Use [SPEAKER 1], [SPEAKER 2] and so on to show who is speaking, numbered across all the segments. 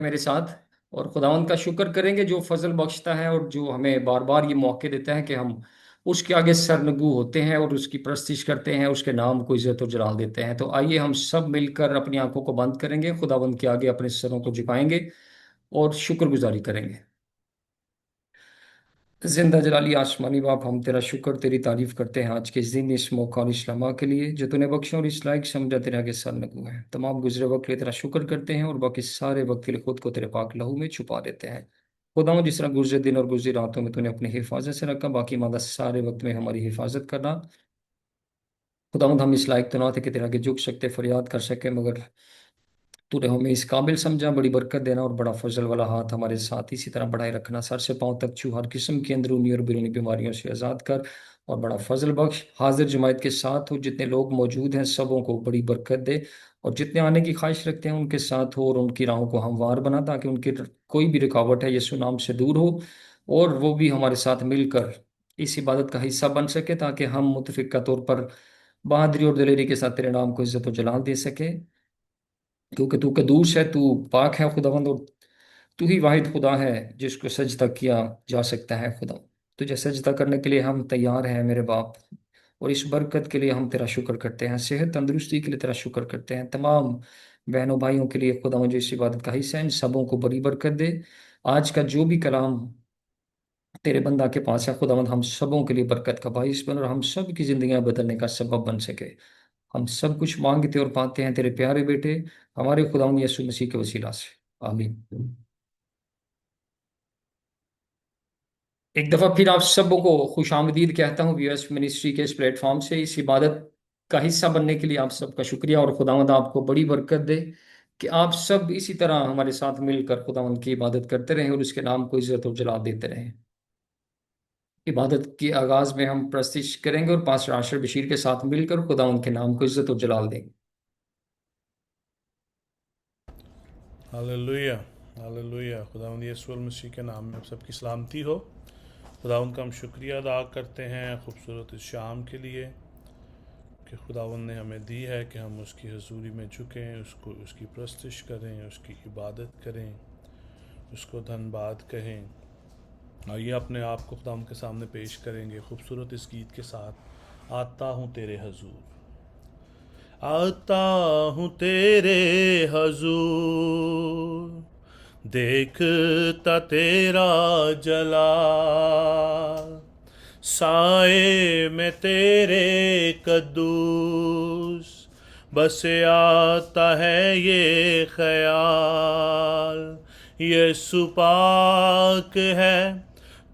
[SPEAKER 1] मेरे साथ। और खुदावंद का शुक्र करेंगे जो फजल बख्शता है और जो हमें बार बार ये मौके देता है कि हम उसके आगे सरनगू होते हैं और उसकी प्रस्तिश करते हैं, उसके नाम को इज्जत और जलाल देते हैं। तो आइए हम सब मिलकर अपनी आंखों को बंद करेंगे, खुदावंद के आगे अपने सरों को झुकाएंगे और शुक्रगुजारी करेंगे। जिंदा जलाली आसमानी बाप, हम तेरा शुक्र तेरी तारीफ करते हैं आज के इस दिन, इस मौका और इस लम्हा के लिए जो तूने बख्शा और इस लायक समझा तेरे आगे सर लगू है। तमाम गुजरे वक्त के लिए तेरा शुक्र करते हैं और बाकी सारे वक्त के लिए खुद को तेरे पाक लहू में छुपा देते हैं। खुदाऊं, जिस तरह गुजरे दिन और गुजरी रातों में तूने अपनी हिफाजत से रखा, बाकी मादा सारे वक्त में हमारी हिफाजत करना। खुदाऊं, हम इस लायक तो ना थे कि तेरे आगे झुक सकते, फरियाद कर सके, मगर तूने हमें इस काबिल समझा। बड़ी बरकत देना और बड़ा फजल वाला हाथ हमारे साथ इसी तरह बढ़ाए रखना। सर से पांव तक छू, हर किस्म की अंदरूनी और बैरूनी बीमारियों से आज़ाद कर और बड़ा फजल बख्श। हाजिर जमायत के साथ हो, जितने लोग मौजूद हैं सबों को बड़ी बरकत दे और जितने आने की ख्वाहिश रखते हैं उनके साथ हो और उनकी राहों को हमवार बना, ताकि उनकी कोई भी रुकावट है यीशु नाम से दूर हो और वो भी हमारे साथ मिलकर इस इबादत का हिस्सा बन सके, ताकि हम मुतफिक तौर पर बहादुरी और दिलेरी के साथ तेरे नाम को इज्जत और जलाल दे सके। क्योंकि तू कदूस है, तू पाक है खुदावंद, और तू ही वाहिद खुदा है जिसको सजदा किया जा सकता है। खुदा, तुझे सजदा करने के लिए हम तैयार हैं मेरे बाप। और इस बरकत के लिए हम तेरा शुक्र करते हैं, सेहत तंदुरुस्ती के लिए तेरा शुक्र करते हैं। तमाम बहनों भाइयों के लिए खुदा मुझे इस इबादत का हिस्सा है, इन सबों को बड़ी बरकत दे। आज का जो भी कलाम तेरे बंदा के पास है खुदावंद, हम सबों के लिए बरकत का बाइस बन और हम सब की जिंदगियां बदलने का सबब बन सके। हम सब कुछ मांगते और पाते हैं तेरे प्यारे बेटे हमारे खुदावंद यीशु मसीह के वसीला से, आमीन। एक दफा फिर आप सबों को खुश आमदीद कहता हूँ वीएस मिनिस्ट्री के इस प्लेटफॉर्म से। इस इबादत का हिस्सा बनने के लिए आप सबका शुक्रिया और खुदावंद आपको बड़ी बरकत दे कि आप सब इसी तरह हमारे साथ मिलकर खुदावंद की इबादत करते रहें और उसके नाम को इज्जत और जलाल देते रहें। इबादत के आगाज में हम प्रस्तिश करेंगे और पास्टर आशर बशीर के साथ मिलकर खुदावंद के नाम को इज्जत और जलाल देंगे।
[SPEAKER 2] Hallelujah, hallelujah. खुदावंद यीशु मसीह के नाम में आप सबकी सलामती हो। खुदावंद का हम शुक्रिया अदा करते हैं खूबसूरत इस शाम के लिए कि खुदावंद ने हमें दी है कि हम उसकी हजूरी में झुकें, उसको उसकी प्रस्तिश करें, उसकी इबादत करें, उसको धन्यवाद कहें। आइए अपने आप को खुदावंद के सामने पेश करेंगे खूबसूरत इस गीत के साथ। आता हूँ तेरे हजूर, आता हूँ तेरे हजूर, देखता तेरा जलाल, साए में तेरे कद्दूस, बस आता है ये ख्याल, यीशु पाक है,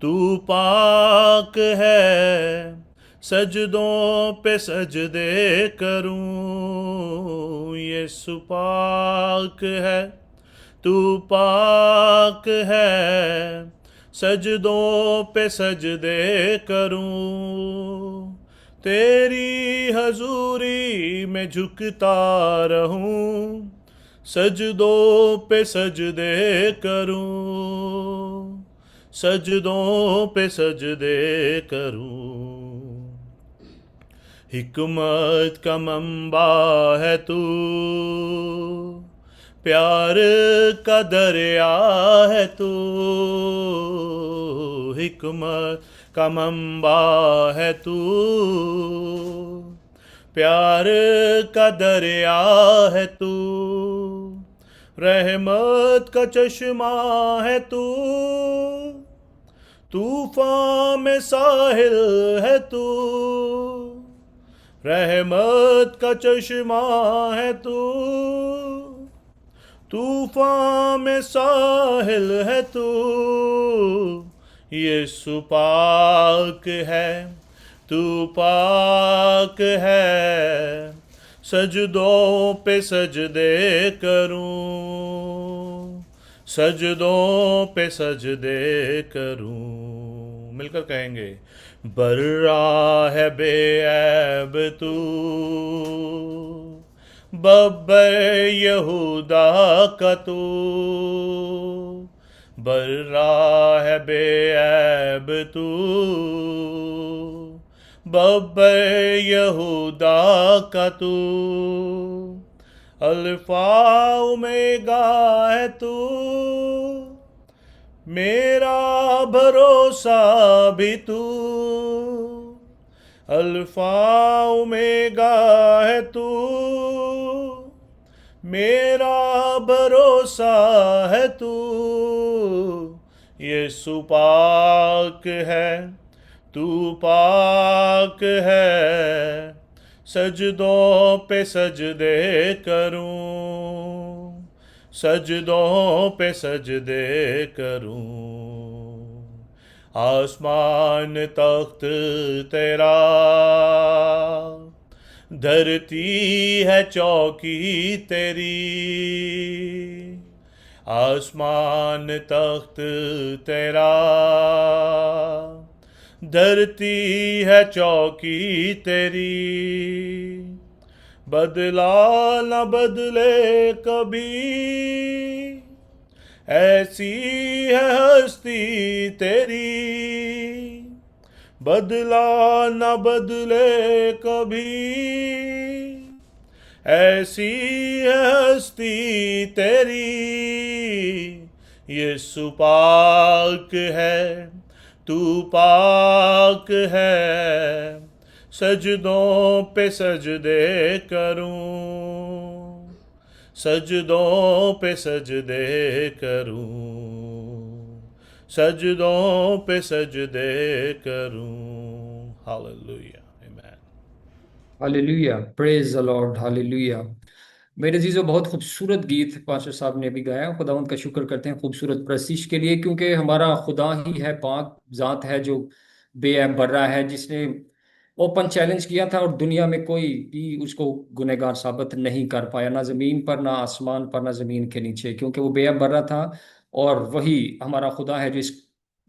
[SPEAKER 2] तू पाक है, सजदों पे सजदे करूं, यीशु पाक है, तू पाक है, सजदों पे सजदे करूं, तेरी हजूरी में झुकता रहूं, सजदों पे सजदे करूं, सजदों पे सजदे करूं। हिकमत का मंबा है तू, प्यार का दरिया है तू, हिकमत का मंबा है तू, प्यार का दरिया है तू, रहमत का चश्मा है तू, तूफान में साहिल है तू, रहमत का चश्मा है तू, तूफान में साहिल है तू, यीशु पाक है, तू पाक है, सजदों पे सजदे करूं, सजदों पे सजदे करूं। मिलकर कहेंगे, बर्रा है बेऐब तू, बब्बर यहूदा का तू, बर्रा है बेऐब तू, बब्बर यहूदा का तू, अल्फा ओमेगा है तू, मेरा भरोसा भी तू। अल्फा ओमेगा है तू, मेरा भरोसा है तू। यीशु पाक है, तू पाक है, सजदों पे सजदे करूं, सजदों पे सजदे करूं। आसमान तख्त तेरा, धरती है चौकी तेरी। आसमान तख्त तेरा, धरती है चौकी तेरी। बदला न बदले कभी, ऐसी है हस्ती तेरी। बदला न बदले कभी, ऐसी है हस्ती तेरी। यीशु पाक है, तू पाक है, सजदों पे सजदे करूं, सजदों पे सजदे करूं, सजदों पे सजदे करूं। हालेलुया, आमीन।
[SPEAKER 1] Hallelujah, praise the Lord, hallelujah. मेरे जीजो, बहुत खूबसूरत गीत पास्टर साहब ने भी गाया। खुदावंद का शुक्र करते हैं खूबसूरत प्रशिश के लिए, क्योंकि हमारा खुदा ही है, पाक जात है, जो बेऐब बर्रा है, जिसने ओपन चैलेंज किया था और दुनिया में कोई भी उसको गुनहगार साबित नहीं कर पाया, ना जमीन पर, ना आसमान पर, ना जमीन के नीचे, क्योंकि वो बेऐब बर्रा था। और वही हमारा खुदा है जो इस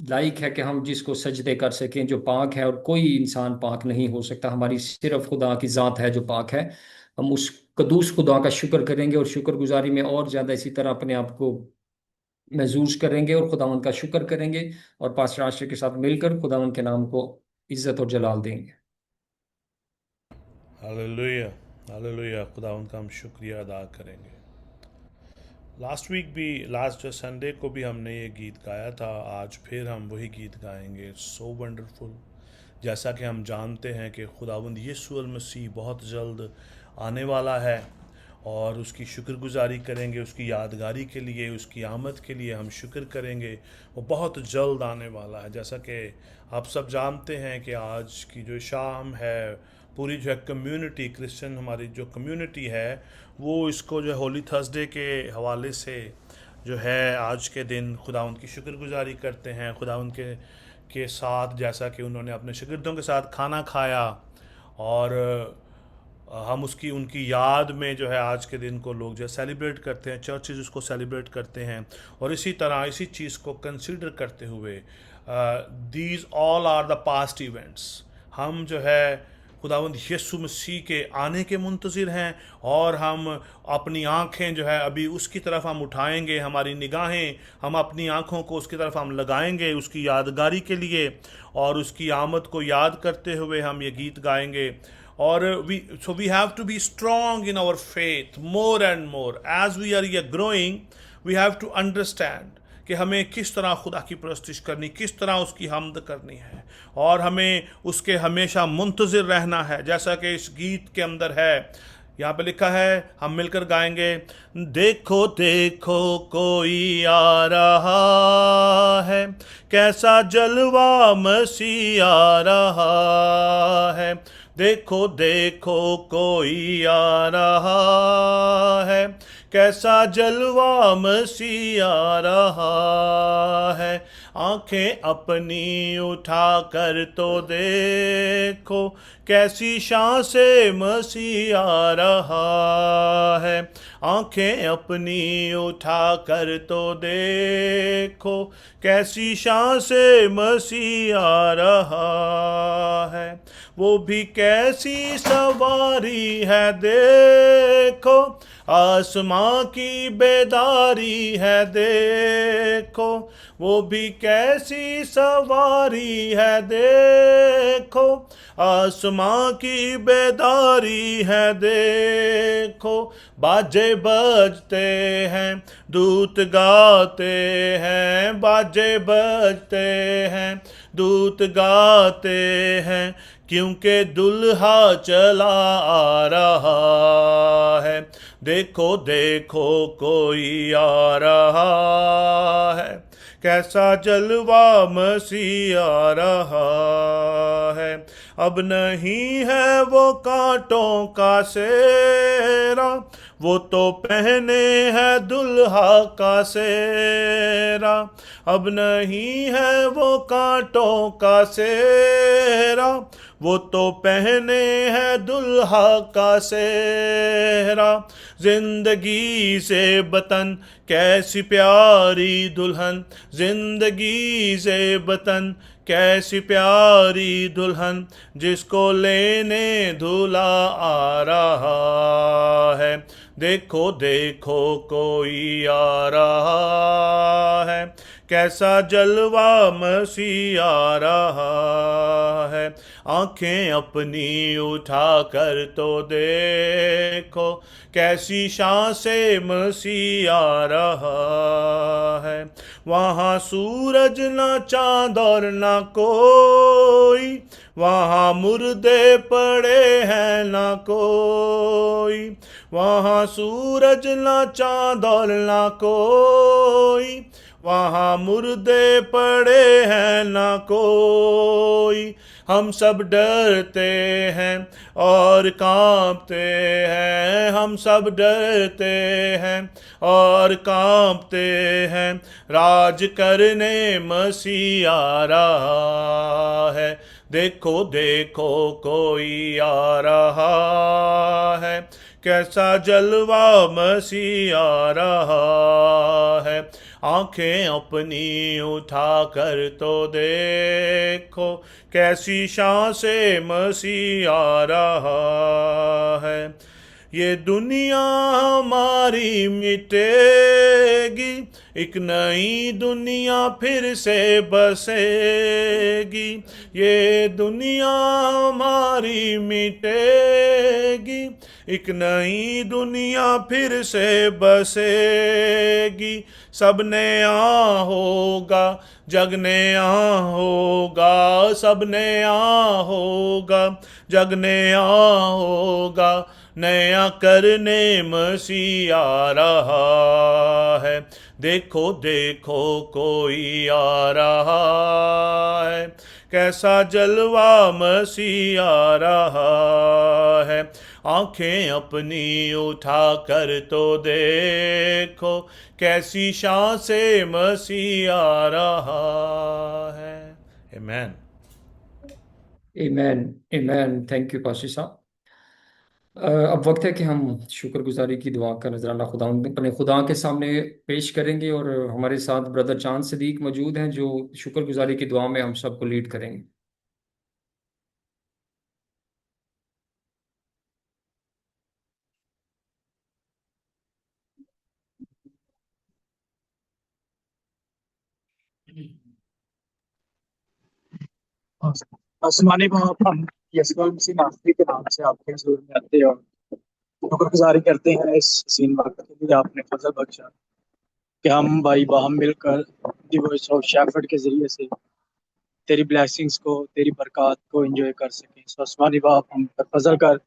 [SPEAKER 1] लायक है कि हम जिसको सजदे कर सकें, जो पाक है, और कोई इंसान पाक नहीं हो सकता। हमारी सिर्फ खुदा की जात है जो पाक है। हम उस कदूस खुदा का शुक्र करेंगे और शुक्रगुजारी में और ज़्यादा इसी तरह अपने आप को महसूस करेंगे और खुदावंद का शुक्र करेंगे, और पास्टर आशीष के साथ मिलकर खुदावंद के नाम को इज्जत और जलाल देंगे।
[SPEAKER 2] Hallelujah, hallelujah. खुदा उनका हम शुक्रिया अदा करेंगे। लास्ट वीक भी, लास्ट संडे को भी हमने ये गीत गाया था। आज फिर हम वही गीत गाएंगे, सो वंडरफुल। जैसा कि हम जानते हैं कि खुदावंद यीशु मसीह बहुत जल्द आने वाला है, और उसकी शुक्रगुजारी करेंगे, उसकी यादगारी के लिए, उसकी आमद के लिए हम शुक्र करेंगे। वो बहुत जल्द आने वाला है। जैसा कि आप सब जानते हैं कि आज की जो शाम है, पूरी जो है कम्युनिटी, क्रिश्चियन हमारी जो कम्युनिटी है, वो इसको जो है होली थर्सडे के हवाले से जो है आज के दिन खुदा उनकी शुक्रगुजारी करते हैं। खुदा उनके साथ, जैसा कि उन्होंने अपने शागिर्दों के साथ खाना खाया, और हम उसकी उनकी याद में जो है आज के दिन को लोग जो है सेलिब्रेट करते हैं, चर्चेज उसको सेलिब्रेट करते हैं। और इसी तरह इसी चीज़ को कंसिडर करते हुए, these all are the past events, हम जो है खुदावंद यीशु मसीह के आने के मुंतज़िर हैं, और हम अपनी आँखें जो है अभी उसकी तरफ हम उठाएंगे, हमारी निगाहें हम अपनी आँखों को उसकी तरफ हम लगाएंगे उसकी यादगारी के लिए, और उसकी आमद को याद करते हुए हम ये गीत गाएंगे। और we have to be strong in our faith more and more as we are ये growing. We have to understand कि हमें किस तरह खुदा की परस्तिश करनी, किस तरह उसकी हमद करनी है, और हमें उसके हमेशा मुंतज़िर रहना है। जैसा कि इस गीत के अंदर है, यहाँ पे लिखा है, हम मिलकर गाएंगे। देखो देखो कोई आ रहा है, कैसा जलवा मसीह आ रहा है। देखो देखो कोई आ रहा है, कैसा जलवा मसीह आ रहा है। आंखें अपनी उठा कर तो देखो, कैसी शान से मसीह आ रहा है। आंखें अपनी उठा कर तो देखो, कैसी शान से मसीह आ रहा है। वो भी कैसी सवारी है देखो, आसमां की बेदारी है देखो। वो भी कैसी सवारी है देखो, आसमां की बेदारी है देखो। बाजे बजते हैं, दूत गाते हैं, बाजे बजते हैं, दूत गाते हैं, क्योंकि दुल्हा चला आ रहा है। देखो देखो कोई आ रहा है, कैसा जलवा मसीह आ रहा है। अब नहीं है वो कांटों का सेरा, वो तो पहने है दुल्हा का सेरा। अब नहीं है वो कांटों का सेरा, वो तो पहने है दुल्हा का सेहरा। जिंदगी से बतन कैसी प्यारी दुल्हन, जिंदगी से बतन कैसी प्यारी दुल्हन, जिसको लेने दूल्हा आ रहा है। देखो देखो कोई आ रहा है, कैसा जलवा मसीह आ रहा है। आंखें अपनी उठा कर तो देखो, कैसी शान से मसीह आ रहा है। वहाँ सूरज ना चांद और ना कोई, वहाँ मुर्दे पड़े हैं ना कोई। वहाँ सूरज ना चांद और ना कोई, वहाँ मुर्दे पड़े हैं ना कोई। हम सब डरते हैं और कांपते हैं, हम सब डरते हैं और कांपते हैं। राज करने मसीह आ रहा है। देखो देखो कोई आ रहा है, कैसा जलवा मसीह आ रहा है। आंखें अपनी उठा कर तो देखो, कैसी शान से मसीह आ रहा है। ये दुनिया हमारी मिटेगी, एक नई दुनिया फिर से बसेगी। ये दुनिया हमारी मिटेगी, एक नई दुनिया फिर से बसेगी। सब नया होगा, जग नया होगा, सब नया होगा, जग नया होगा। नया करने मसीह आ रहा है। देखो देखो कोई आ रहा है, कैसा जलवा मसीह आ रहा है। आंखें अपनी उठा कर तो देखो, कैसी शान से मसीह आ रहा है। आमेन।
[SPEAKER 1] ईमैन। ईमैन। थैंक यू पाशी साहब। अब वक्त है कि हम शुक्रगुजारी की दुआ का नजराना खुदा अपने खुदा के सामने पेश करेंगे, और हमारे साथ ब्रदर चांद सदीक मौजूद हैं जो शुक्रगुजारी की दुआ में हम सबको लीड करेंगे।
[SPEAKER 3] आसमानी बाप, हम यीशु मसीह नासरी के नाम से आपके हजूर में आते हैं और शुक्रगुजारी करते हैं इस हसीन वक्त के लिए आपने फजल बख्शा कि हम भाई बाहम मिलकर दी वॉइस ऑफ शेफर्ड के जरिए से तेरी ब्लेसिंग्स को, तेरी बरकत को एंजॉय कर सकें। सो आसमानी बाप, हम पर फजल कर,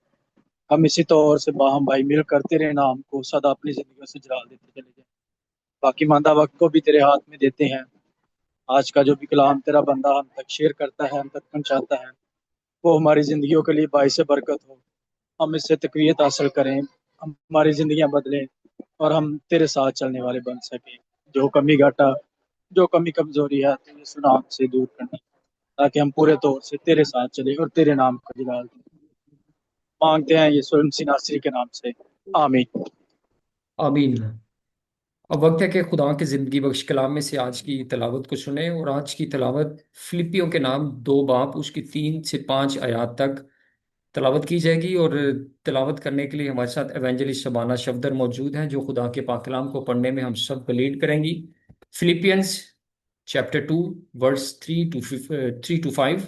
[SPEAKER 3] हम इसी तौर से बाहम भाई मिलकर तेरे नाम को सदा अपनी जिंदगी से जला देते चले जाएं। बाकी मांदा वक्त को भी तेरे हाथ में देते हैं। आज का जो भी कलाम तेरा बंदा हम तक शेयर करता है, हम तक पहुंचाता है, वो हमारी जिंदगियों के लिए बाइस बरकत हो। हम इससे तकवीत हासिल करें, हम हमारी जिंदगियां बदलें और हम तेरे साथ चलने वाले बन सकें। जो कमी घाटा, जो कमी कमजोरी है, तो ये सुनाम से दूर करना, ताकि हम पूरे तौर से तेरे साथ चलें और तेरे नाम का जलाल दें। मांगते हैं ये स्वयं नासरी के नाम से, आमीन।
[SPEAKER 1] आमीन। अब वक्त है कि खुदा के ज़िंदगी बख्श कलाम में से आज की तलावत को सुने, और आज की तलावत फिलिपियों के नाम 2 बाब उसकी 3 से 5 आयात तक तलावत की जाएगी। और तलावत करने के लिए हमारे साथ एवेंजलिस्ट शबाना शफदर मौजूद हैं जो खुदा के पाक कलाम को पढ़ने में हम सब को लीड करेंगी। फिलिपियंस चैप्टर 2 वर्स 3 to 5,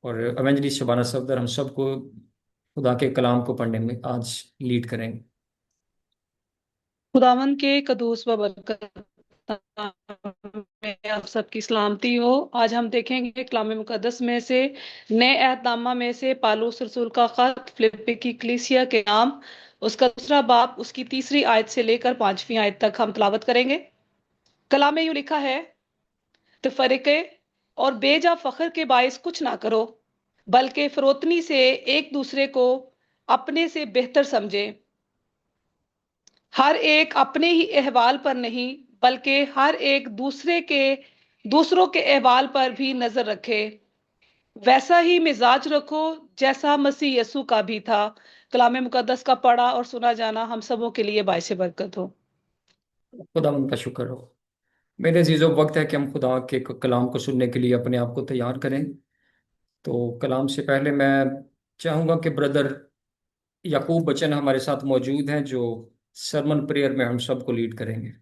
[SPEAKER 1] और एवेंजलिस्ट शबाना सफदर हम सबको खुदा के कलाम को पढ़ने में आज लीड करेंगे।
[SPEAKER 4] खुदावन के कदूस व बरकत में आप सबकी सलामती हो। आज हम देखेंगे कलाम मुकद्दस में से नए अहदनामा में से पालूस रसूल का खत फिलिप्पी की कलीसिया के नाम, उसका दूसरा बाब, उसकी 3री आयत से लेकर 5वीं आयत तक हम तलावत करेंगे। कलाम में यूं लिखा है, तफरीके और बेजा फख्र के बायस कुछ ना करो, बल्कि फरोतनी से एक दूसरे को अपने से बेहतर समझे। हर एक अपने ही अहवाल पर नहीं, बल्कि हर एक दूसरों के अहवाल पर भी नजर रखे। वैसा ही मिजाज रखो जैसा मसीह यसु का भी था। कलाम मुकद्दस का पढ़ा और सुना जाना हम सबों के लिए बायस बरकत हो।
[SPEAKER 1] खुदा उनका शुक्र हो। मेरे अजीजों, वक्त है कि हम खुदा के कलाम को सुनने के लिए अपने आप को तैयार करें। तो कलाम से पहले मैं चाहूँगा कि ब्रदर याकूब बच्चन हमारे साथ मौजूद हैं, जो सरमन प्रेयर में हम सबको लीड करेंगे।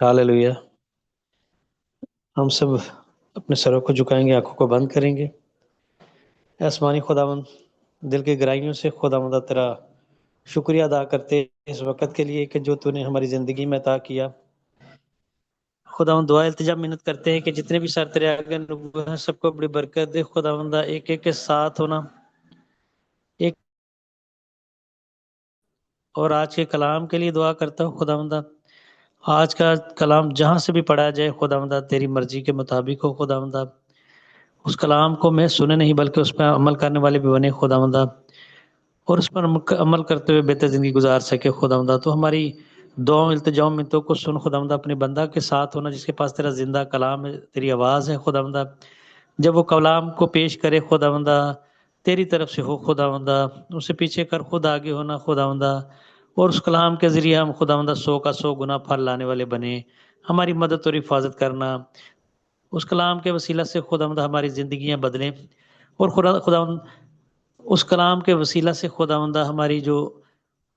[SPEAKER 5] हालेलुया। हम सब अपने सरों को झुकाएंगे, आंखों को बंद करेंगे। आसमानी खुदावंद, दिल की गहराइयों से खुदावंद तेरा शुक्रिया अदा करते इस वक्त के लिए कि जो तूने हमारी ज़िंदगी में अता किया। खुदावंद दुआ इल्तिजा मिन्नत करते हैं कि जितने भी सर तेरे आगे लोग हैं सबको बड़ी बरकत दे। खुदावंदा एक एक के साथ होना एक, और आज के कलाम के लिए दुआ करता हूँ खुदावंदा, आज का कलाम जहाँ से भी पढ़ा जाए खुदावंदा तेरी मर्जी के मुताबिक हो। खुदावंदा उस कलाम को मैं सुने नहीं बल्कि उस पर अमल करने वाले भी बने खुदावंदा, और उस पर अमल करते हुए बेहतर ज़िंदगी गुजार सके खुदावंदा। तो हमारी दुआओं इल्तिजाओं मिन्नतों को सुन खुदावंदा, अपने बंदा के साथ होना जिसके पास तेरा जिंदा कलाम है, तेरी आवाज़ है खुदावंदा। जब वो कलाम को पेश करे खुदावंदा तेरी तरफ से हो खुदावंदा, उसे पीछे कर खुद आगे होना खुदावंदा, और उस कलाम के ज़रिए हम खुदावंदा 100 का 100 गुना फल लाने वाले बने। हमारी मदद और हिफाजत करना, उस कलाम के वसीला से खुदावंद हमारी ज़िंदगियाँ बदलें, और खुदावंद उस कलाम के वसीला से खुदावंदा हमारी जो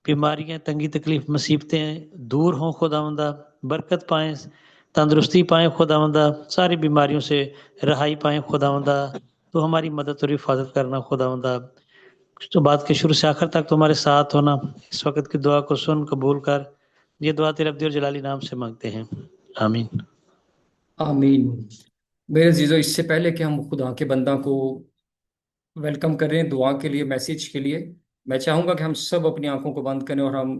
[SPEAKER 5] बीमारियाँ, तंगी तकलीफ, मुसीबतें दूर हों खुदावंदा, बरकत पाएँ, तंदुरुस्ती पाएँ खुदावंदा, सारी बीमारियों से रहाई पाएँ खुदावंदा। तो हमारी मदद और हिफाजत करना खुदावंदा, तो बात के शुरू से आखिर तक तुम्हारे साथ होना। इस वक्त की दुआ को सुन कबूल कर। ये दुआ तेरे अब्दी और जलाली नाम से मांगते हैं, आमीन।
[SPEAKER 1] आमीन। मेरे अजीजों, इससे पहले कि हम खुदा के बंदा को वेलकम करें दुआ के लिए, मैसेज के लिए, मैं चाहूँगा कि हम सब अपनी आंखों को बंद करें और हम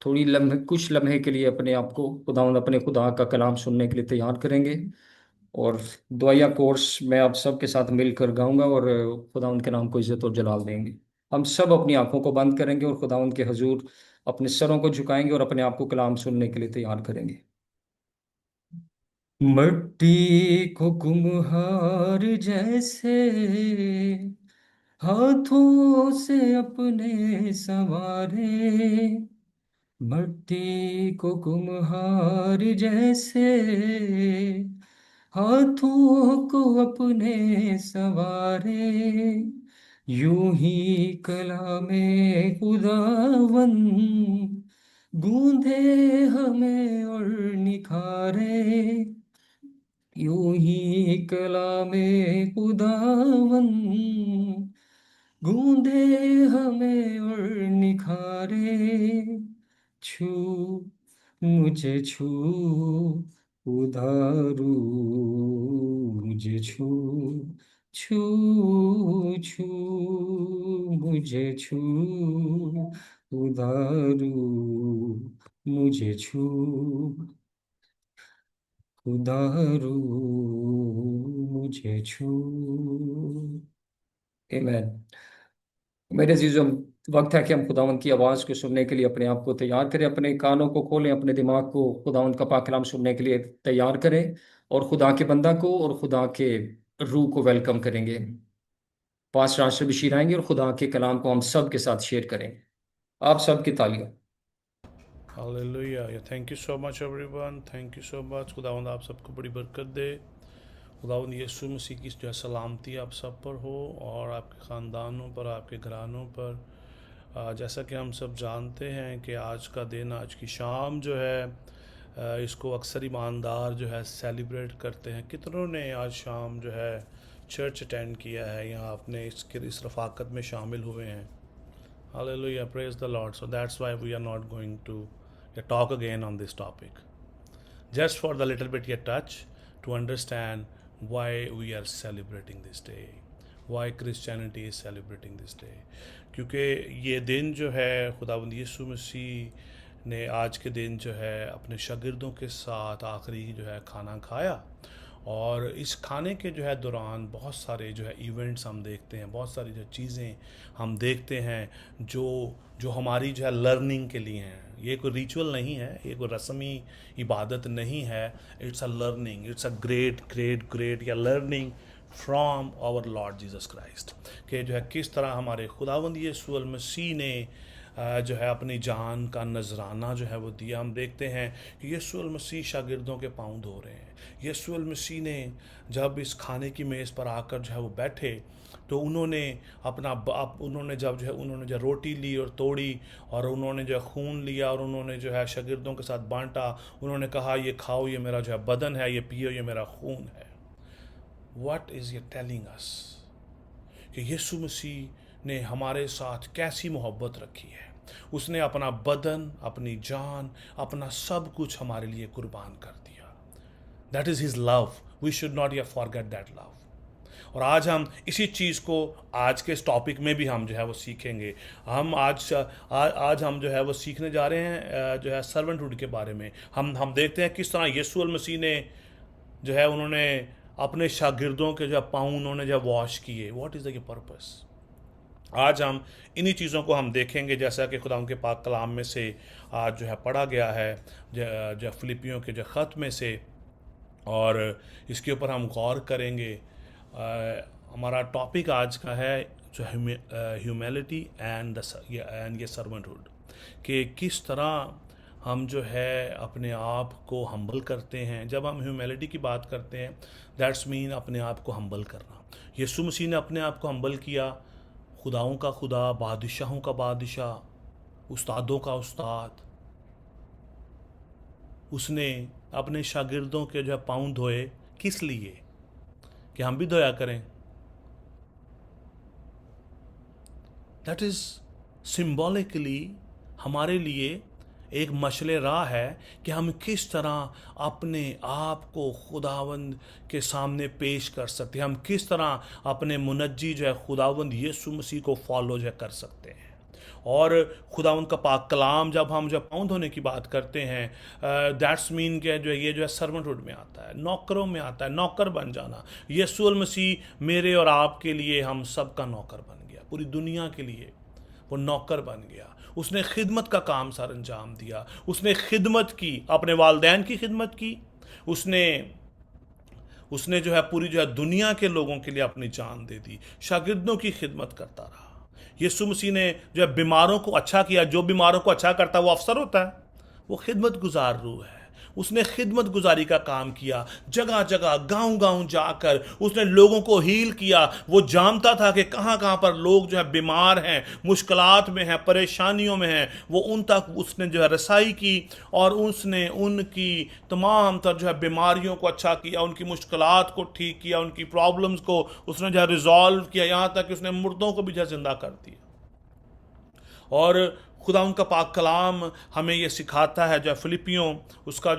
[SPEAKER 1] कुछ लम्हे के लिए अपने आप को अपने खुदा का कलाम सुनने के लिए तैयार करेंगे। और दुआया कोर्स मैं आप सब के साथ मिलकर गाऊंगा और खुदा के नाम को इज्जत और जलाल देंगे। हम सब अपनी आंखों को बंद करेंगे और खुदा के हजूर अपने सरों को झुकाएंगे और अपने आप को कलाम सुनने के लिए तैयार करेंगे। मट्टी को कुम्हार जैसे हाथों से अपने संवारे, मट्टी को कुम्हार जैसे हाथों को अपने संवारे, यूं ही कलामे खुदावन गूंधे हमें और निखारे, यूं ही कलामे खुदावन गूंधे हमें और निखारे, छू मुझे छू उधारू, मुझे छू छू छू, मुझे छू उधारू, मुझे छू उधारू, मुझे छू। आमीन। मेरे अजीजों, वक्त है कि हम खुदावंद की आवाज़ को सुनने के लिए अपने आप को तैयार करें। अपने कानों को खोलें, अपने दिमाग को खुदावंद का पाक कलाम सुनने के लिए तैयार करें, और खुदा के बंदा को और खुदा के रूह को वेलकम करेंगे। पास राशि बशीर आएंगे और खुदा के कलाम को हम सब के साथ शेयर करेंगे। आप सब की तालियां।
[SPEAKER 2] Hallelujah. Thank you so much everyone, thank you so much. खुदावंद आप सबको बड़ी बरकत दे। खुदावंद यीशु मसीह की जो है सलामती आप सब पर हो, और आपके ख़ानदानों पर, आपके घरानों पर, जैसा कि हम सब जानते हैं कि आज का दिन, आज की शाम जो है, इसको अक्सर ईमानदार जो है सेलिब्रेट करते हैं। कितनों ने आज शाम जो है चर्च अटेंड किया है या अपने इस रफ़ाकत में शामिल हुए हैं। Hallelujah, praise the lord. So that's why we are not going to talk again on this topic, just for the little bit you touch to understand why we are celebrating this day, why Christianity is celebrating this day। क्योंकि ये दिन जो है खुदावंद यीशु मसीह ने आज के दिन जो है अपने शागिर्दों के साथ आखिरी जो है खाना खाया, और इस खाने के जो है दौरान बहुत सारे जो है इवेंट्स हम देखते हैं, बहुत सारी जो चीज़ें हम देखते हैं जो जो हमारी जो है लर्निंग के लिए हैं। ये कोई रिचुअल नहीं है, ये कोई रस्मी इबादत नहीं है। It's a learning, it's a great great great या learning from our Lord Jesus Christ, कि जो है किस तरह हमारे खुदावंद यीशु मसीह ने जो है अपनी जान का नजराना जो है वो दिया। हम देखते हैं कि यीशु मसीह शागिर्दों के पाँव धो रहे हैं। यीशु मसीह ने जब इस खाने की मेज़ पर आकर जो है वो बैठे, तो उन्होंने उन्होंने जब रोटी ली और तोड़ी, और उन्होंने जो है खून लिया और उन्होंने जो है शागिर्दों के साथ बांटा। उन्होंने कहा, ये खाओ, ये मेरा जो है बदन है, ये पियो, ये मेरा खून है। व्हाट इज़ ये टेलिंग अस कि यीशु मसीह ने हमारे साथ कैसी मोहब्बत रखी है। उसने अपना बदन, अपनी जान, अपना सब कुछ हमारे लिए कुर्बान कर दिया। That is his love. We should not yet forget that love. और आज हम इसी चीज़ को आज के इस टॉपिक में भी हम जो है वो सीखेंगे। हम आज हम जो है वो सीखने जा रहे हैं जो है सर्वेंटहुड के बारे में। हम देखते हैं किस तरह यीशु मसीह ने जो है उन्होंने अपने शागिर्दों के जो है पाँव उन्होंने जो वॉश किए। What is the purpose. आज हम इन्हीं चीज़ों को हम देखेंगे, जैसा कि खुदा के पाक कलाम में से आज जो है पढ़ा गया है, जो फिलिपियों के जो ख़त में से, और इसके ऊपर हम गौर करेंगे। हमारा टॉपिक आज का है जो ह्यूमैलिटी एंड ये सर्वेंटहुड, कि किस तरह हम जो है अपने आप को हम्बल करते हैं। जब हम ह्यूमैलिटी की बात करते हैं, दैट्स मीन अपने आप को हम्बल करना। यीशु मसीह ने अपने आप को हम्बल किया, खुदाओं का खुदा, बादशाहों का बादशाह, उस्तादों का उस्ताद। उसने अपने शागिर्दों के जो है पाँव धोए, किस लिए? कि हम भी धोया करें। दैट इज सिंबॉलिकली हमारे लिए एक मशले राह है कि हम किस तरह अपने आप को खुदावंद के सामने पेश कर सकते हैं। हम किस तरह अपने मुनज्जी जो है खुदावंद यीशु मसीह को फॉलो जो कर सकते हैं। और खुदावंद का पाक कलाम जब हम जब पाँव धोने की बात करते हैं, दैट्स मीन के जो है ये जो है सर्वेंटहुड में आता है, नौकरों में आता है, नौकर बन जाना। यीशु मसीह मेरे और आपके लिए हम सब का नौकर बन गया, पूरी दुनिया के लिए वो नौकर बन गया। उसने खिदमत का काम सर अंजाम दिया। उसने खिदमत की, अपने वालिदैन की खिदमत की। उसने जो है पूरी जो है दुनिया के लोगों के लिए अपनी जान दे दी। शागिर्दों की खिदमत करता रहा। यीशु मसीह ने जो है बीमारों को अच्छा किया। जो बीमारों को अच्छा करता है वो अफसर होता है, वो खिदमत गुजार रूह है। उसने खिदमत गुजारी का काम किया। जगह जगह, गांव गांव जाकर उसने लोगों को हील किया। वो जानता था कि कहाँ कहाँ पर लोग जो है बीमार हैं, मुश्किलात में हैं, परेशानियों में हैं। वो उन तक उसने जो है रसाई की, और उसने उनकी तमाम तर जो है बीमारियों को अच्छा किया, उनकी मुश्किलात को ठीक किया, उनकी प्रॉब्लम्स को उसने जो है रिजॉल्व किया, यहाँ तक कि उसने मुर्दों को भी जो है जिंदा कर दिया। और खुदा उनका पाक कलाम हमें ये सिखाता है, जो फिलिपियों उसका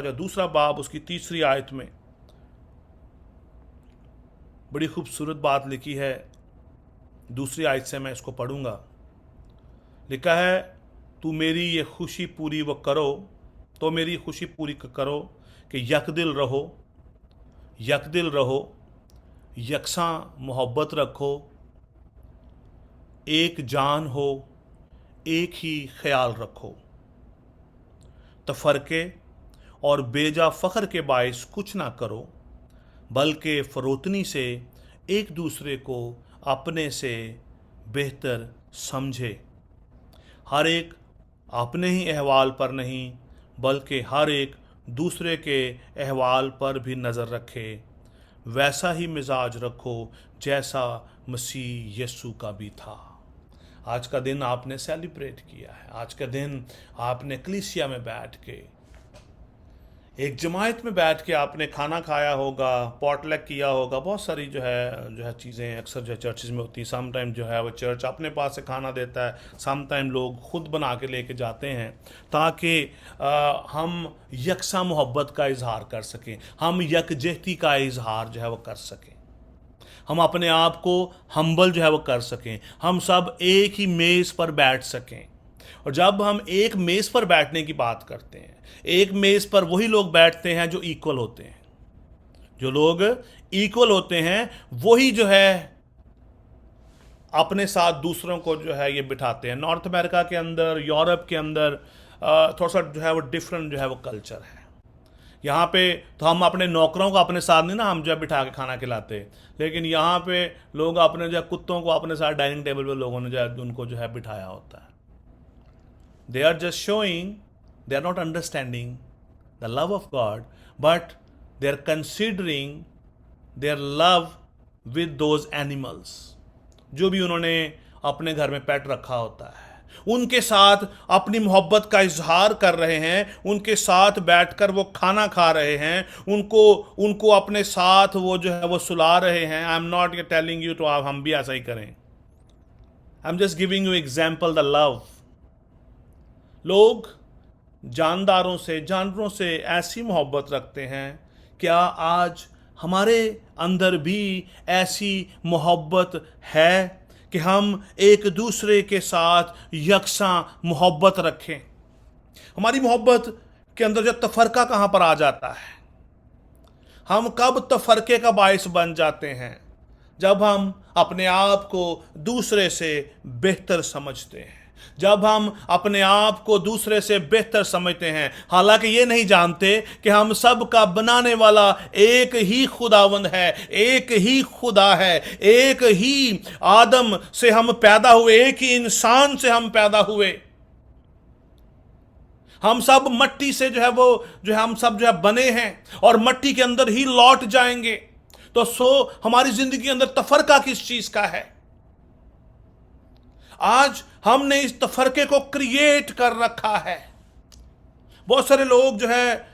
[SPEAKER 2] जो दूसरा बाब, उसकी तीसरी आयत में बड़ी खूबसूरत बात लिखी है। दूसरी आयत से मैं इसको पढ़ूंगा। लिखा है, तू मेरी ये खुशी पूरी वो करो, तो मेरी खुशी पूरी करो कि यकदिल रहो, यकसा मोहब्बत रखो, एक जान हो, एक ही ख्याल रखो। तफरके और बेजा फ़ख्र के बायस कुछ ना करो, बल्कि फ़रोतनी से एक दूसरे को अपने से बेहतर समझे। हर एक अपने ही अहवाल पर नहीं, बल्कि हर एक दूसरे के अहवाल पर भी नज़र रखे। वैसा ही मिजाज रखो जैसा मसीह यीशु का भी था। आज का दिन आपने सेलिब्रेट किया है, आज का दिन आपने कलीसिया में बैठ के, एक जमायत में बैठ के आपने खाना खाया होगा, पॉटलक किया होगा। बहुत सारी जो है चीज़ें अक्सर जो है चर्चेज में होती हैं। सम टाइम जो है वो चर्च अपने पास से खाना देता है, सम टाइम लोग खुद बना के लेके जाते हैं, ताकि हम यकसा मोहब्बत का इजहार कर सकें, हम यकजहती का इजहार जो है वो कर सकें, हम अपने आप को हम्बल जो है वो कर सकें, हम सब एक ही मेज़ पर बैठ सकें। और जब हम एक मेज़ पर बैठने की बात करते हैं, एक मेज़ पर वही लोग बैठते हैं जो इक्वल होते हैं। जो लोग इक्वल होते हैं वही जो है अपने साथ दूसरों को जो है ये बिठाते हैं। नॉर्थ अमेरिका के अंदर, यूरोप के अंदर थोड़ा सा जो है वो डिफरेंट जो है वो कल्चर है। यहाँ पे तो हम अपने नौकरों को अपने साथ नहीं ना हम जो है बिठा के खाना खिलाते, लेकिन यहाँ पे लोग अपने जो है कुत्तों को अपने साथ डाइनिंग टेबल पे लोगों ने जो है उनको जो है बिठाया होता है। They are just showing, they are not understanding the love of God, but they are considering their love with those animals. जो भी उन्होंने अपने घर में पेट रखा होता है, उनके साथ अपनी मोहब्बत का इजहार कर रहे हैं, उनके साथ बैठकर वो खाना खा रहे हैं, उनको अपने साथ वो जो है वो सुला रहे हैं। I am not telling you तो आप हम भी ऐसा ही करें। I am just giving you example the love. लोग जानदारों से, जानवरों से ऐसी मोहब्बत रखते हैं। क्या आज हमारे अंदर भी ऐसी मोहब्बत है कि हम एक दूसरे के साथ यकसा मोहब्बत रखें? हमारी मोहब्बत के अंदर जो तफरका कहाँ पर आ जाता है? हम कब तफरके का बायस बन जाते हैं? जब हम अपने आप को दूसरे से बेहतर समझते हैं, जब हम अपने आप को दूसरे से बेहतर समझते हैं, हालांकि ये नहीं जानते कि हम सब का बनाने वाला एक ही खुदावंद है, एक ही खुदा है, एक ही आदम से हम पैदा हुए, एक ही इंसान से हम पैदा हुए। हम सब मट्टी से जो है वो जो है हम सब जो है बने हैं और मट्टी के अंदर ही लौट जाएंगे। तो हमारी जिंदगी के अंदर तफरका किस चीज का है? आज हमने इस तफरके को क्रिएट कर रखा है। बहुत सारे लोग जो है,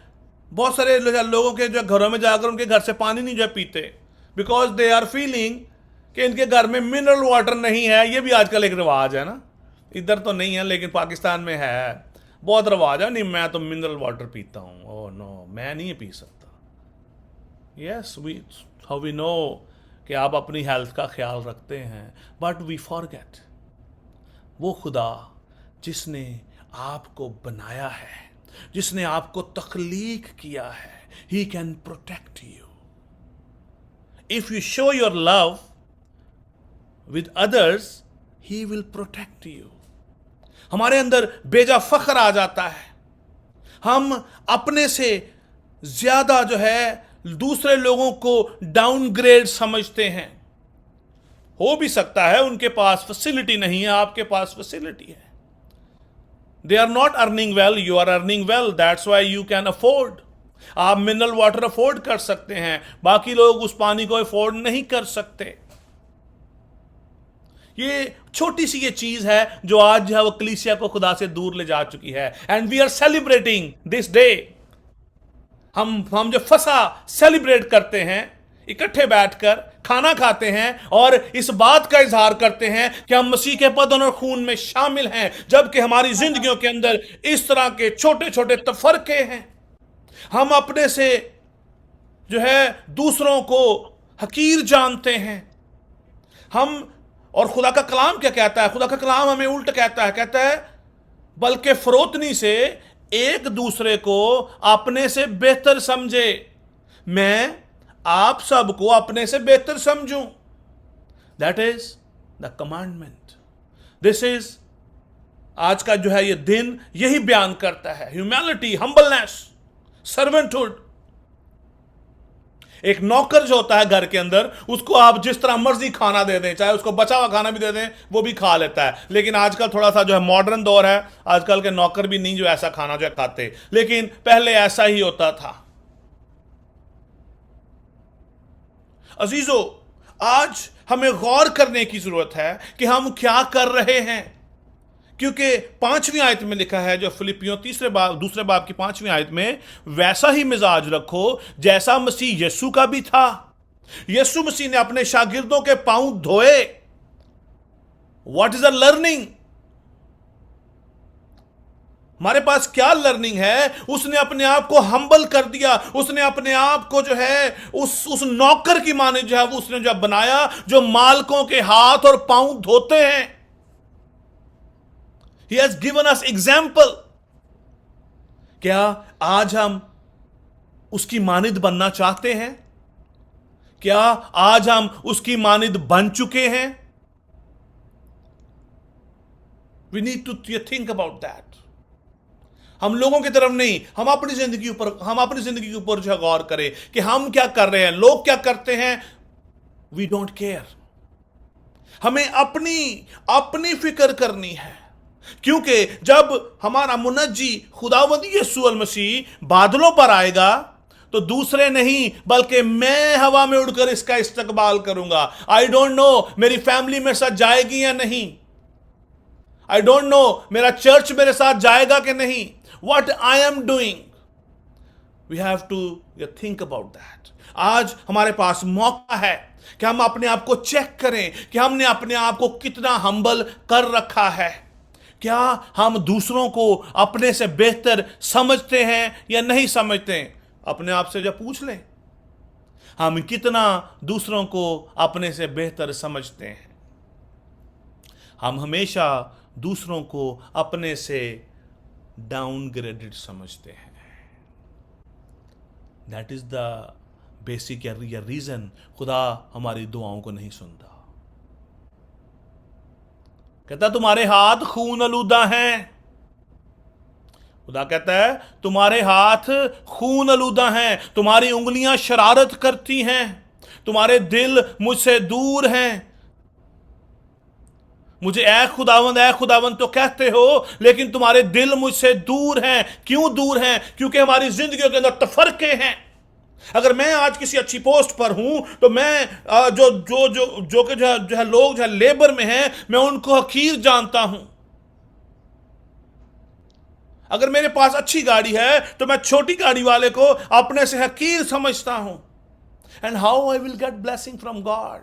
[SPEAKER 2] बहुत सारे लोगों के जो घरों में जाकर उनके घर से पानी नहीं जो है पीते, बिकॉज दे आर फीलिंग कि इनके घर में मिनरल वाटर नहीं है। ये भी आजकल एक रिवाज है ना, इधर तो नहीं है लेकिन पाकिस्तान में है, बहुत रिवाज है। नहीं मैं तो मिनरल वाटर पीता हूँ, ओह नो मैं नहीं पी सकता। यस हाउ वी नो कि आप अपनी हेल्थ का ख्याल रखते हैं, बट वी फॉरगेट वो खुदा जिसने आपको बनाया है, जिसने आपको तख्लीक किया है, he can protect you if you show your love with others, he will protect you. हमारे अंदर बेजा फख्र आ जाता है। हम अपने से ज्यादा जो है दूसरे लोगों को डाउनग्रेड समझते हैं। हो भी सकता है उनके पास फैसिलिटी नहीं है, आपके पास फैसिलिटी है। They are not earning well, you are earning well, that's why you can afford. आप मिनरल वाटर अफोर्ड कर सकते हैं, बाकी लोग उस पानी को अफोर्ड नहीं कर सकते। ये छोटी सी ये चीज है जो आज जो है वो कलीसिया को खुदा से दूर ले जा चुकी है। And we are celebrating this day. हम जो फसा सेलिब्रेट करते हैं, इकट्ठे बैठकर खाना खाते हैं और इस बात का इजहार करते हैं कि हम मसीह के बदन और खून में शामिल हैं, जबकि हमारी जिंदगियों के अंदर इस तरह के छोटे छोटे तफरके हैं। हम अपने से जो है दूसरों को हकीर जानते हैं। हम और खुदा का कलाम क्या कहता है? खुदा का कलाम हमें उल्ट कहता है बल्कि फरोतनी से एक दूसरे को अपने से बेहतर समझे। मैं आप सबको अपने से बेहतर समझूं। That is the commandment. This is आज का जो है ये दिन यही बयान करता है। Humanity, humbleness, servanthood. एक नौकर जो होता है घर के अंदर, उसको आप जिस तरह मर्जी खाना दे दें, चाहे उसको बचा हुआ खाना भी दे दें, वो भी खा लेता है। लेकिन आजकल थोड़ा सा जो है मॉडर्न दौर है, आजकल के नौकर भी नहीं जो ऐसा खाना जो है खाते, लेकिन पहले ऐसा ही होता था। अजीजों, आज हमें गौर करने की जरूरत है कि हम क्या कर रहे हैं, क्योंकि 5वीं आयत में लिखा है, जो फिलिपियों दूसरे बाब की 5वीं आयत में, वैसा ही मिजाज रखो जैसा मसीह यीशु का भी था। यीशु मसीह ने अपने शागिर्दों के पांव धोए। What is a learning? हमारे पास क्या लर्निंग है? उसने अपने आप को हम्बल कर दिया। उसने अपने आप को जो है उस नौकर की माने जो है वो उसने जो बनाया, जो मालकों के हाथ और पांव धोते हैं। He has given us example। क्या आज हम उसकी मानिद बनना चाहते हैं? क्या आज हम उसकी मानिद बन चुके हैं? We need to think about that। हम लोगों की तरफ नहीं, हम अपनी जिंदगी के ऊपर जो गौर करें कि हम क्या कर रहे हैं, लोग क्या करते हैं। We don't care. हमें अपनी फिक्र करनी है, क्योंकि जब हमारा मुनज्जी खुदावंद यीशु अल मसीह बादलों पर आएगा तो दूसरे नहीं बल्कि मैं हवा में उड़कर इसका इस्तकबाल करूंगा। आई डोंट नो मेरी फैमिली मेरे साथ जाएगी या नहीं, आई डोंट नो मेरा चर्च मेरे साथ जाएगा कि नहीं। What I am doing, we have to think about that। आज हमारे पास मौका है कि हम अपने आप को चेक करें कि हमने अपने आप को कितना हम्बल कर रखा है। क्या हम दूसरों को अपने से बेहतर समझते हैं या नहीं समझते हैं? अपने आप से जब पूछ लें, हम कितना दूसरों को अपने से बेहतर समझते हैं। हम हमेशा दूसरों को अपने से डाउनग्रेडेड समझते हैं। That is the basic reason खुदा हमारी दुआओं को नहीं सुनता। कहता तुम्हारे हाथ खून आलूदा हैं। खुदा कहता है तुम्हारे हाथ खून आलूदा हैं, तुम्हारी उंगलियां शरारत करती हैं, तुम्हारे दिल मुझसे दूर हैं। मुझे ऐ खुदावंद तो कहते हो, लेकिन तुम्हारे दिल मुझसे दूर हैं। क्यों दूर हैं? क्योंकि हमारी जिंदगियों के अंदर तफरके हैं। अगर मैं आज किसी अच्छी पोस्ट पर हूं तो मैं जो है लोग जो है लेबर में हैं, मैं उनको हकीर जानता हूं। अगर मेरे पास अच्छी गाड़ी है तो मैं छोटी गाड़ी वाले को अपने से हकीर समझता हूं। And how I will get blessing from God?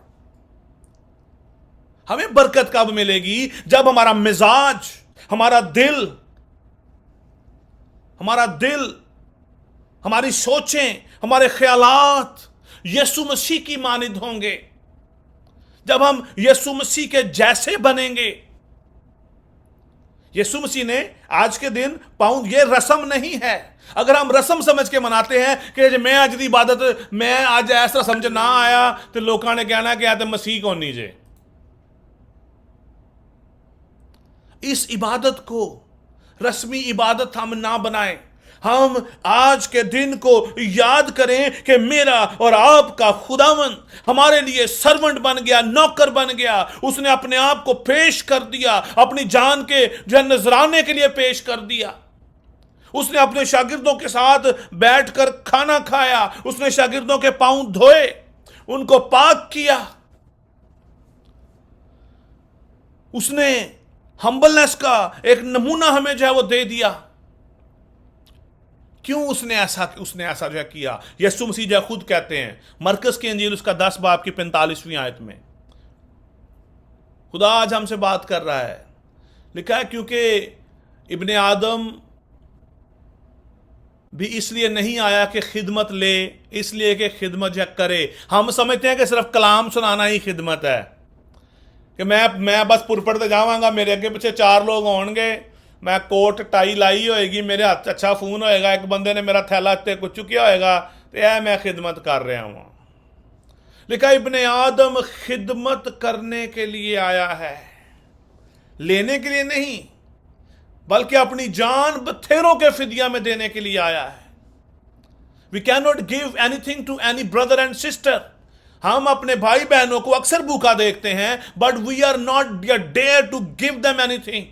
[SPEAKER 2] हमें बरकत कब मिलेगी? जब हमारा मिजाज, हमारा दिल, हमारी सोचें, हमारे ख्यालात यीशु मसीह की मानिद होंगे। जब हम यीशु मसीह के जैसे बनेंगे। यीशु मसीह ने आज के दिन ये रस्म नहीं है। अगर हम रस्म समझ के मनाते हैं कि मैं आज दी इबादत मैं आज ऐसा समझ ना आया तो लोगों ने कहना कि तो मसीह कौन नीचे। इस इबादत को रस्मी इबादत हम ना बनाएं। हम आज के दिन को याद करें कि मेरा और आपका खुदावंद हमारे लिए सर्वेंट बन गया, नौकर बन गया। उसने अपने आप को पेश कर दिया, अपनी जान के जो नजराने के लिए पेश कर दिया। उसने अपने शागिर्दों के साथ बैठकर खाना खाया, उसने शागिर्दों के पांव धोए, उनको पाक किया। उसने हम्बलनेस का एक नमूना हमें जो है वो दे दिया। क्यों उसने ऐसा जो है किया? यीशु मसीह जो खुद कहते हैं, मरकस की इंजील उसका 10 बाब की 45वीं आयत में, खुदा आज हमसे बात कर रहा है। लिखा है क्योंकि इब्ने आदम भी इसलिए नहीं आया कि खिदमत ले, इसलिए कि खिदमत जो करे। हम समझते हैं कि सिर्फ कलाम सुनाना ही खिदमत है, कि मैं बस पुरपड़ते जावांगा, मेरे अगे पीछे 4 लोग होंगे, मैं कोट टाई लाई होएगी, मेरे हाथ अच्छा फोन होएगा, एक बंदे ने मेरा थैला ते कुछ चुकिया होएगा, तो यह मैं खिदमत कर रहा हूं। लिखा इब्ने आदम खिदमत करने के लिए आया है, लेने के लिए नहीं, बल्कि अपनी जान बथेरों के फिदिया में देने के लिए आया है। We can not give anything to any brother and sister. हम अपने भाई बहनों को अक्सर भूखा देखते हैं, but we are not dare to give them anything,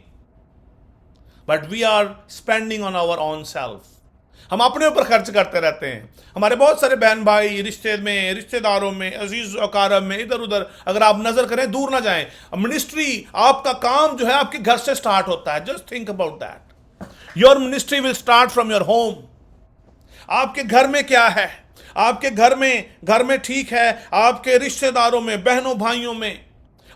[SPEAKER 2] but we are spending on our own self. हम अपने ऊपर खर्च करते रहते हैं। हमारे बहुत सारे बहन भाई रिश्ते में, रिश्तेदारों में, अजीज अकारब में, इधर उधर अगर आप नजर करें, दूर ना जाएं। मिनिस्ट्री, आपका काम जो है आपके घर से स्टार्ट होता है। Just think about that. Your ministry will start from your home. आपके घर में क्या है, आपके घर में ठीक है, आपके रिश्तेदारों में, बहनों भाइयों में,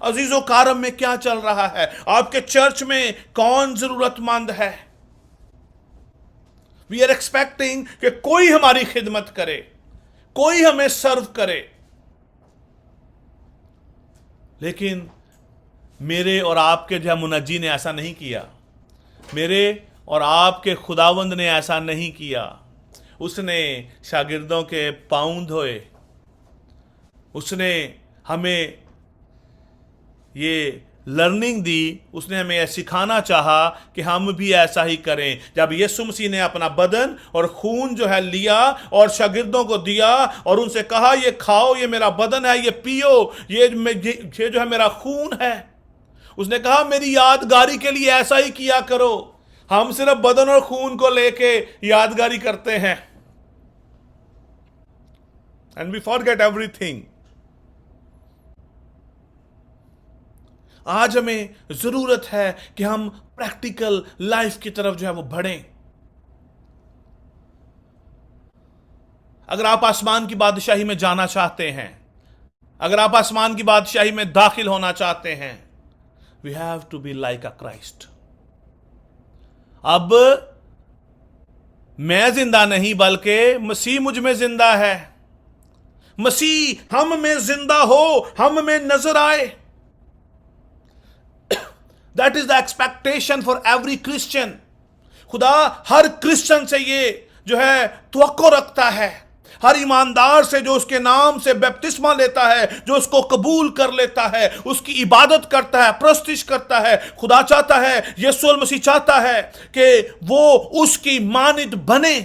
[SPEAKER 2] अजीजों कारम में क्या चल रहा है, आपके चर्च में कौन जरूरतमंद है। वी आर एक्सपेक्टिंग कि कोई हमारी खिदमत करे, कोई हमें सर्व करे। लेकिन मेरे और आपके जो मुनज्जी ने ऐसा नहीं किया, मेरे और आपके खुदावंद ने ऐसा नहीं किया। उसने शागिर्दों के पाँव धोए, उसने हमें ये लर्निंग दी, उसने हमें यह सिखाना चाहा कि हम भी ऐसा ही करें। जब यीशु मसीह ने अपना बदन और खून जो है लिया और शागिर्दों को दिया और उनसे कहा, ये खाओ, ये मेरा बदन है, ये पियो, ये जो है मेरा खून है। उसने कहा मेरी यादगारी के लिए ऐसा ही किया करो। हम सिर्फ बदन और खून को लेके यादगारी करते हैं, एंड वी फॉरगेट एवरीथिंग। आज हमें जरूरत है कि हम प्रैक्टिकल लाइफ की तरफ जो है वो बढ़ें। अगर आप आसमान की बादशाही में जाना चाहते हैं, अगर आप आसमान की बादशाही में दाखिल होना चाहते हैं, we have to be like a Christ. अब मैं जिंदा नहीं बल्कि मसीह मुझ में जिंदा है। मसीह हम में जिंदा हो, हम में नजर आए। That is the expectation for every Christian. खुदा हर क्रिश्चियन से ये जो है तवक्को रखता है, हर ईमानदार से जो उसके नाम से बपतिस्मा लेता है, जो उसको कबूल कर लेता है, उसकी इबादत करता है, प्रस्तिश करता है। खुदा चाहता है, यीशु मसीह चाहता है कि वो उसकी मानित बने।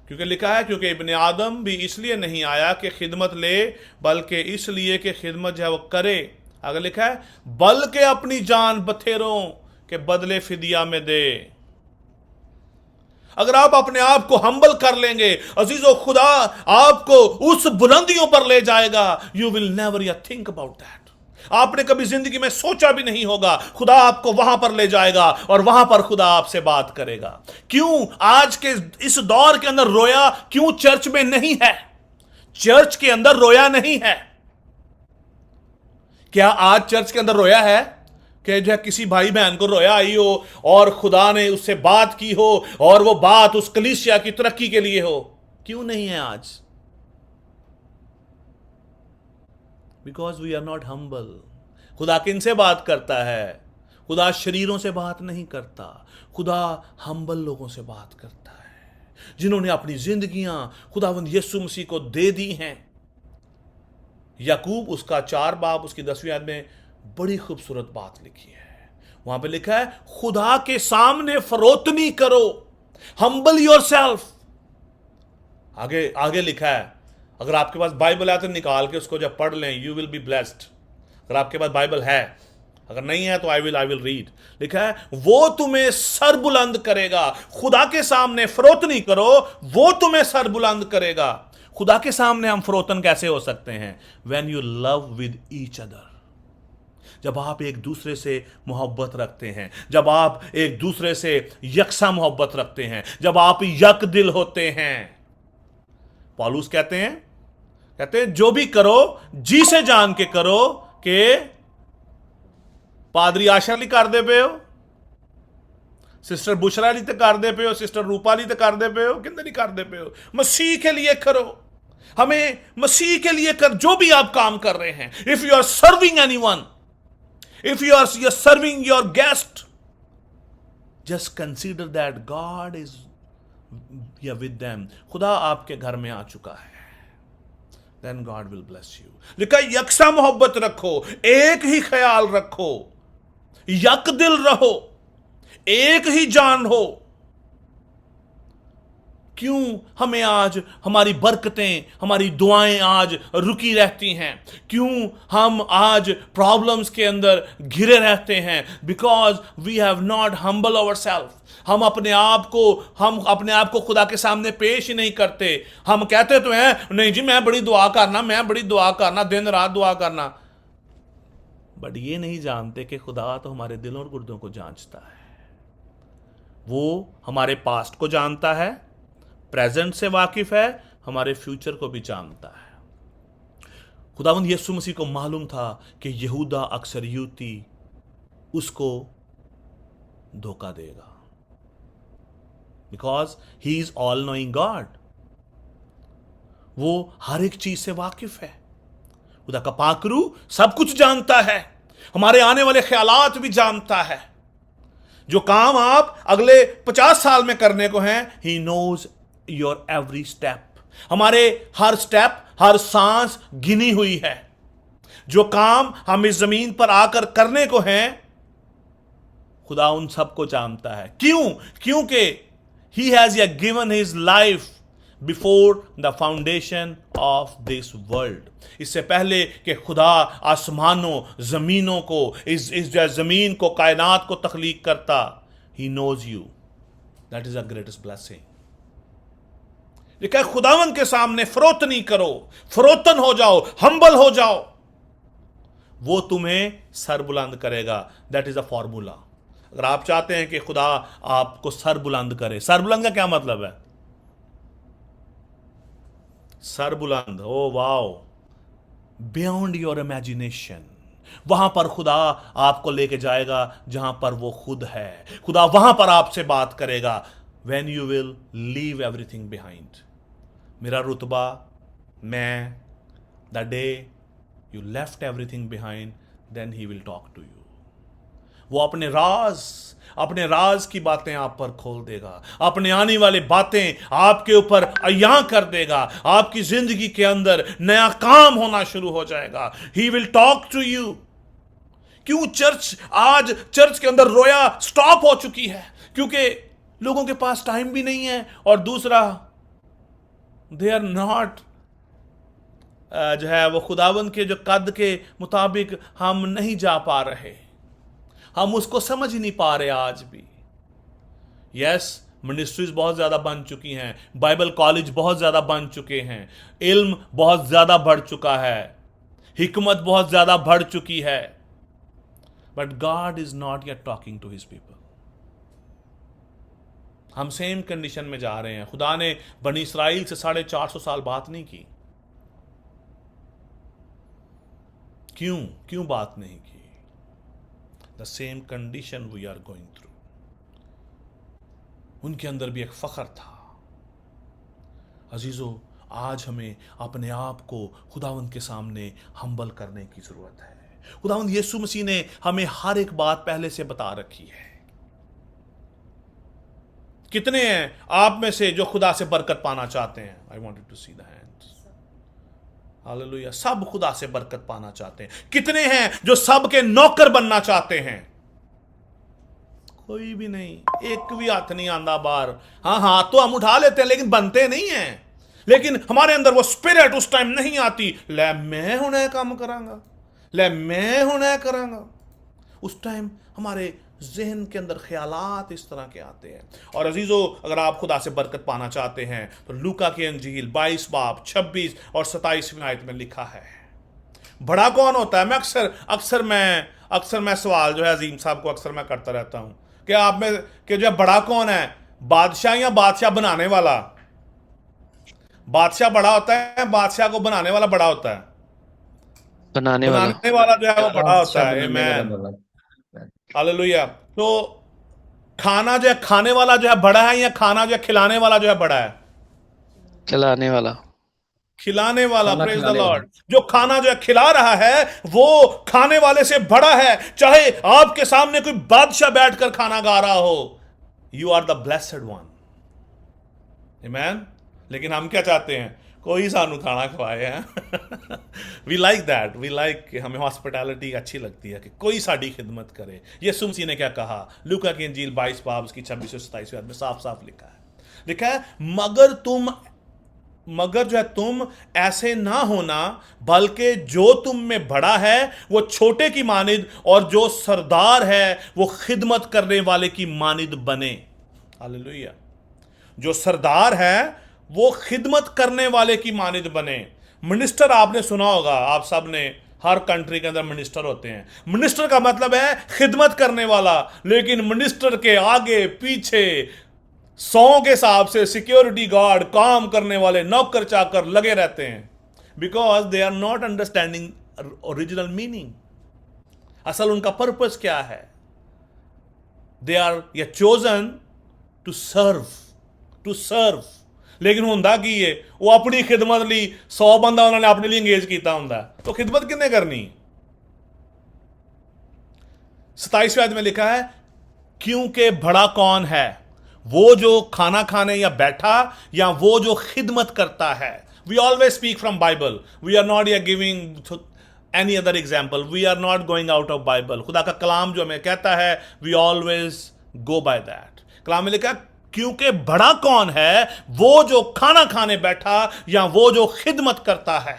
[SPEAKER 2] क्योंकि लिखा है, क्योंकि इब्ने आदम भी इसलिए नहीं आया कि खिदमत ले, बल्कि इसलिए कि खिदमत जो है वो करे। अगर लिखा है, बल्कि अपनी जान बथेरों के बदले फिदिया में दे। अगर आप अपने आप को हम्बल कर लेंगे अजीजों, खुदा आपको उस बुलंदियों पर ले जाएगा। यू विल नेवर या थिंक अबाउट दैट। आपने कभी जिंदगी में सोचा भी नहीं होगा, खुदा आपको वहां पर ले जाएगा और वहां पर खुदा आपसे बात करेगा। क्यों आज के इस दौर के अंदर रोया क्यों चर्च में नहीं है? चर्च के अंदर रोया नहीं है। क्या आज चर्च के अंदर रोया है कि जो किसी भाई बहन को रोया आई हो और खुदा ने उससे बात की हो और वो बात उस कलीसिया की तरक्की के लिए हो? क्यों नहीं है आज? Because we are not humble. खुदा किनसे बात करता है? खुदा शरीरों से बात नहीं करता, खुदा हम्बल लोगों से बात करता है, जिन्होंने अपनी जिंदगियां खुदावंद यीशु मसीह को दे दी हैं। याकूब उसका 4 बाब उसकी 10वीं आयत में बड़ी खूबसूरत बात लिखी है। वहां पे लिखा है, खुदा के सामने फरोतनी करो, हम्बल योरसेल्फ। आगे लिखा है, अगर आपके पास बाइबल है तो निकाल के उसको जब पढ़ लें, यू विल बी ब्लेस्ड। अगर आपके पास बाइबल है, अगर नहीं है तो आई विल रीड। लिखा है, वो तुम्हें सर बुलंद करेगा। खुदा के सामने फरोतनी करो, वो तुम्हें सर बुलंद करेगा। खुदा के सामने हम फरोतन कैसे हो सकते हैं? When you love with each other. जब आप एक दूसरे से मोहब्बत रखते हैं, जब आप एक दूसरे से यकसा मोहब्बत रखते हैं, जब आप यक दिल होते हैं। पौलुस कहते हैं जो भी करो जी से जान के करो कि पादरी आशा ली कर दे पे हो, सिस्टर बुशरा ली तो कर दे पे हो, सिस्टर रूपा ली तो कर दे पे हो, किंतु नहीं कर दे पे हो। मसीह के लिए करो। हमें मसीह के लिए कर, जो भी आप काम कर रहे हैं। If you are serving anyone, if you are serving your guest, just consider that God is with them. खुदा आपके घर में आ चुका है। Then God will bless you. लिखा, यकसा मोहब्बत रखो, एक ही ख्याल रखो, यक दिल रहो, एक ही जान हो। क्यों हमें आज हमारी बरकतें, हमारी दुआएं आज रुकी रहती हैं? क्यों हम आज प्रॉब्लम्स के अंदर घिरे रहते हैं? Because we have not humble ourselves. हम अपने आप को खुदा के सामने पेश ही नहीं करते। हम कहते तो हैं नहीं जी मैं बड़ी दुआ करना, दिन रात दुआ करना, बट ये नहीं जानते कि खुदा तो हमारे दिलों और गुर्दों को जांचता है। वो हमारे पास्ट को जानता है, प्रेजेंट से वाकिफ है, हमारे फ्यूचर को भी जानता है। खुदावंद यीशु मसीह को मालूम था कि यहूदा अक्सर यूती उसको धोखा देगा, because he is all knowing God. वो हर एक चीज से वाकिफ है। खुदा का पाकरू सब कुछ जानता है, हमारे आने वाले ख्यालात भी जानता है। जो काम आप अगले 50 साल में करने को हैं, he knows your every step. हमारे हर स्टेप, हर सांस गिनी हुई है। जो काम हम इस जमीन पर आकर करने को हैं, खुदा उन सबको जानता है। क्यों? क्योंकि he has given his life before the foundation of this world. इससे पहले कि खुदा आसमानों जमीनों को, इस जमीन को, कायनात को तख्लीक करता, he knows you. That is the greatest blessing. लेकिन खुदावन के सामने फरोतनी करो, फरोतन हो जाओ, हम्बल हो जाओ, वो तुम्हें सर बुलंद करेगा। That is a formula. अगर आप चाहते हैं कि खुदा आपको सर बुलंद करे, सर बुलंद का क्या मतलब है? सर बुलंद, oh wow, beyond your imagination. वहां पर खुदा आपको लेके जाएगा जहां पर वो खुद है। खुदा वहां पर आपसे बात करेगा। When you will leave everything behind. मेरा रुतबा, मैं, the day you left everything behind, then he will talk to you. वो अपने राज की बातें आप पर खोल देगा, अपने आने वाले बातें आपके ऊपर अयां कर देगा। आपकी जिंदगी के अंदर नया काम होना शुरू हो जाएगा। He will talk to you. क्यों आज चर्च के अंदर रोया स्टॉप हो चुकी है? क्योंकि लोगों के पास टाइम भी नहीं है, और दूसरा दे आर नॉट जो है वो खुदावंद के जो कद के मुताबिक हम नहीं जा पा रहे, हम उसको समझ ही नहीं पा रहे आज भी। यस, मिनिस्ट्रीज बहुत ज्यादा बन चुकी हैं, बाइबल कॉलेज बहुत ज्यादा बन चुके हैं, इल्म बहुत ज्यादा बढ़ चुका है, हिकमत बहुत ज्यादा बढ़ चुकी है, but God is not yet talking to his people. हम सेम कंडीशन में जा रहे हैं। खुदा ने बनी इसराइल से 450 साल बात नहीं की। क्यों बात नहीं की? The same condition we are going through. उनके अंदर भी एक फख्र था। अजीजों, आज हमें अपने आप को खुदावंद के सामने हम्बल करने की जरूरत है। खुदावंद यीशु मसीह ने हमें हर एक बात पहले से बता रखी है। कितने हैं आप में से जो खुदा से बरकत पाना चाहते हैं? I wanted to see the hands. Hallelujah. सब खुदा से बरकत पाना चाहते हैं। कितने हैं जो सब के नौकर बनना चाहते हैं? कोई भी नहीं, एक भी हाथ नहीं आंदा बाहर। हाँ हाथ तो हम उठा लेते हैं, लेकिन बनते नहीं हैं। लेकिन हमारे अंदर वो स्पिरिट उस टाइम नहीं आती, ले मैं हुणे काम करांगा, ले मैं हुणे करांगा। उस टाइम हमारे जहन के अंदर ख्यालात इस तरह के आते हैं। और अजीजों, अगर आप खुदा से बरकत पाना चाहते हैं तो लूका की अंजील 22 बाब 26 और 27वीं आयत में लिखा है, बड़ा कौन होता है? मैं अक्सर मैं सवाल जो है अजीम साहब को अक्सर मैं करता रहता हूं कि आप में कि जो बड़ा कौन है, बादशाह या बादशाह बनाने वाला? बादशाह बड़ा होता है, बादशाह को बनाने वाला बड़ा होता है? बनाने वाला जो है वो बड़ा होता है। आमीन, हालेलुया। तो खाना जो है खाने वाला जो है बड़ा है, या खाना जो है खिलाने वाला जो है बड़ा है? खिलाने वाला। Praise the Lord. जो खाना जो है खिला रहा है वो खाने वाले से बड़ा है। चाहे आपके सामने कोई बादशाह बैठकर खाना गा रहा हो, you are the blessed one. आमीन। लेकिन हम क्या चाहते हैं? कोई सानू खाना खवाए हैं। We like that, we like, हमें हॉस्पिटैलिटी अच्छी लगती है कि कोई साड़ी खिदमत करे। यीशु मसीह ने क्या कहा? लूका की इंजील 22 बाब की 26 से 27 में साफ साफ लिखा है, मगर जो है तुम ऐसे ना होना, बल्कि जो तुम में बड़ा है वो छोटे की मानिद, और जो सरदार है वो खिदमत करने वाले की मानिद बने। हालेलुया। जो सरदार है वो खिदमत करने वाले की मानिद बने। मिनिस्टर आपने सुना होगा, आप सब ने, हर कंट्री के अंदर मिनिस्टर होते हैं। मिनिस्टर का मतलब है खिदमत करने वाला, लेकिन मिनिस्टर के आगे पीछे 100 के हिसाब से सिक्योरिटी गार्ड, काम करने वाले नौकर चाकर लगे रहते हैं, because they are not understanding original meaning. असल उनका पर्पस क्या है? दे आर ये चोजन टू सर्व, लेकिन हुंदा की है वो अपनी खिदमत ली 100 बंदा उन्होंने अपने लिए इंगेज किया हुंदा, तो खिदमत किन्ने करनी? 27वें आयत में लिखा है क्योंकि बड़ा कौन है, वो जो खाना खाने या बैठा या वो जो खिदमत करता है। We always speak from Bible, we are not या giving any other example, we are not going out of Bible. खुदा का कलाम जो हमें कहता है we always go by that. कलाम में लिखा क्योंकि बड़ा कौन है, वो जो खाना खाने बैठा या वो जो खिदमत करता है।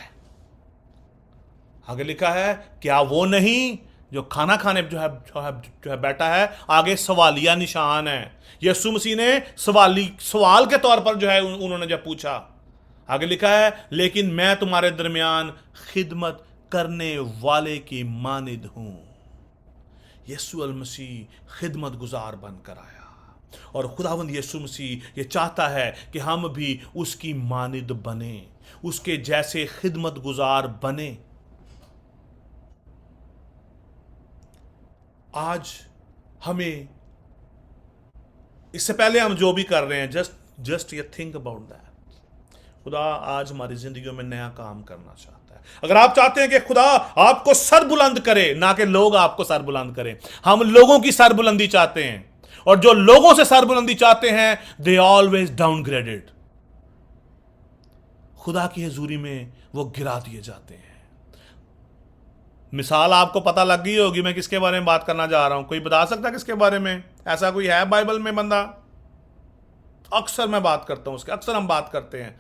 [SPEAKER 2] आगे लिखा है क्या वो नहीं जो खाना खाने जो है बैठा है। आगे सवालिया निशान है, यीशु मसीह ने सवाल के तौर पर जो है उन्होंने जब पूछा। आगे लिखा है लेकिन मैं तुम्हारे दरमियान खिदमत करने वाले की मानिद हूं। यीशु अल मसीह खिदमत गुजार बनकर आया और खुदावंद यीशु मसीह ये चाहता है कि हम भी उसकी मानिद बने, उसके जैसे खिदमत गुजार बने। आज हमें, इससे पहले हम जो भी कर रहे हैं, जस्ट ये थिंक अबाउट दैट। खुदा आज हमारी जिंदगियों में नया काम करना चाहता है। अगर आप चाहते हैं कि खुदा आपको सर बुलंद करे, ना कि लोग आपको सर बुलंद करें, हम लोगों की सर बुलंदी चाहते हैं, और जो लोगों से सर बुलंदी चाहते हैं दे ऑलवेज डाउनग्रेडेड, खुदा की हजूरी में वो गिरा दिए जाते हैं। मिसाल आपको पता लग गई होगी मैं किसके बारे में बात करना जा रहा हूं। कोई बता सकता है किसके बारे में? ऐसा कोई है बाइबल में बंदा? अक्सर मैं बात करता हूं उसके, अक्सर हम बात करते हैं।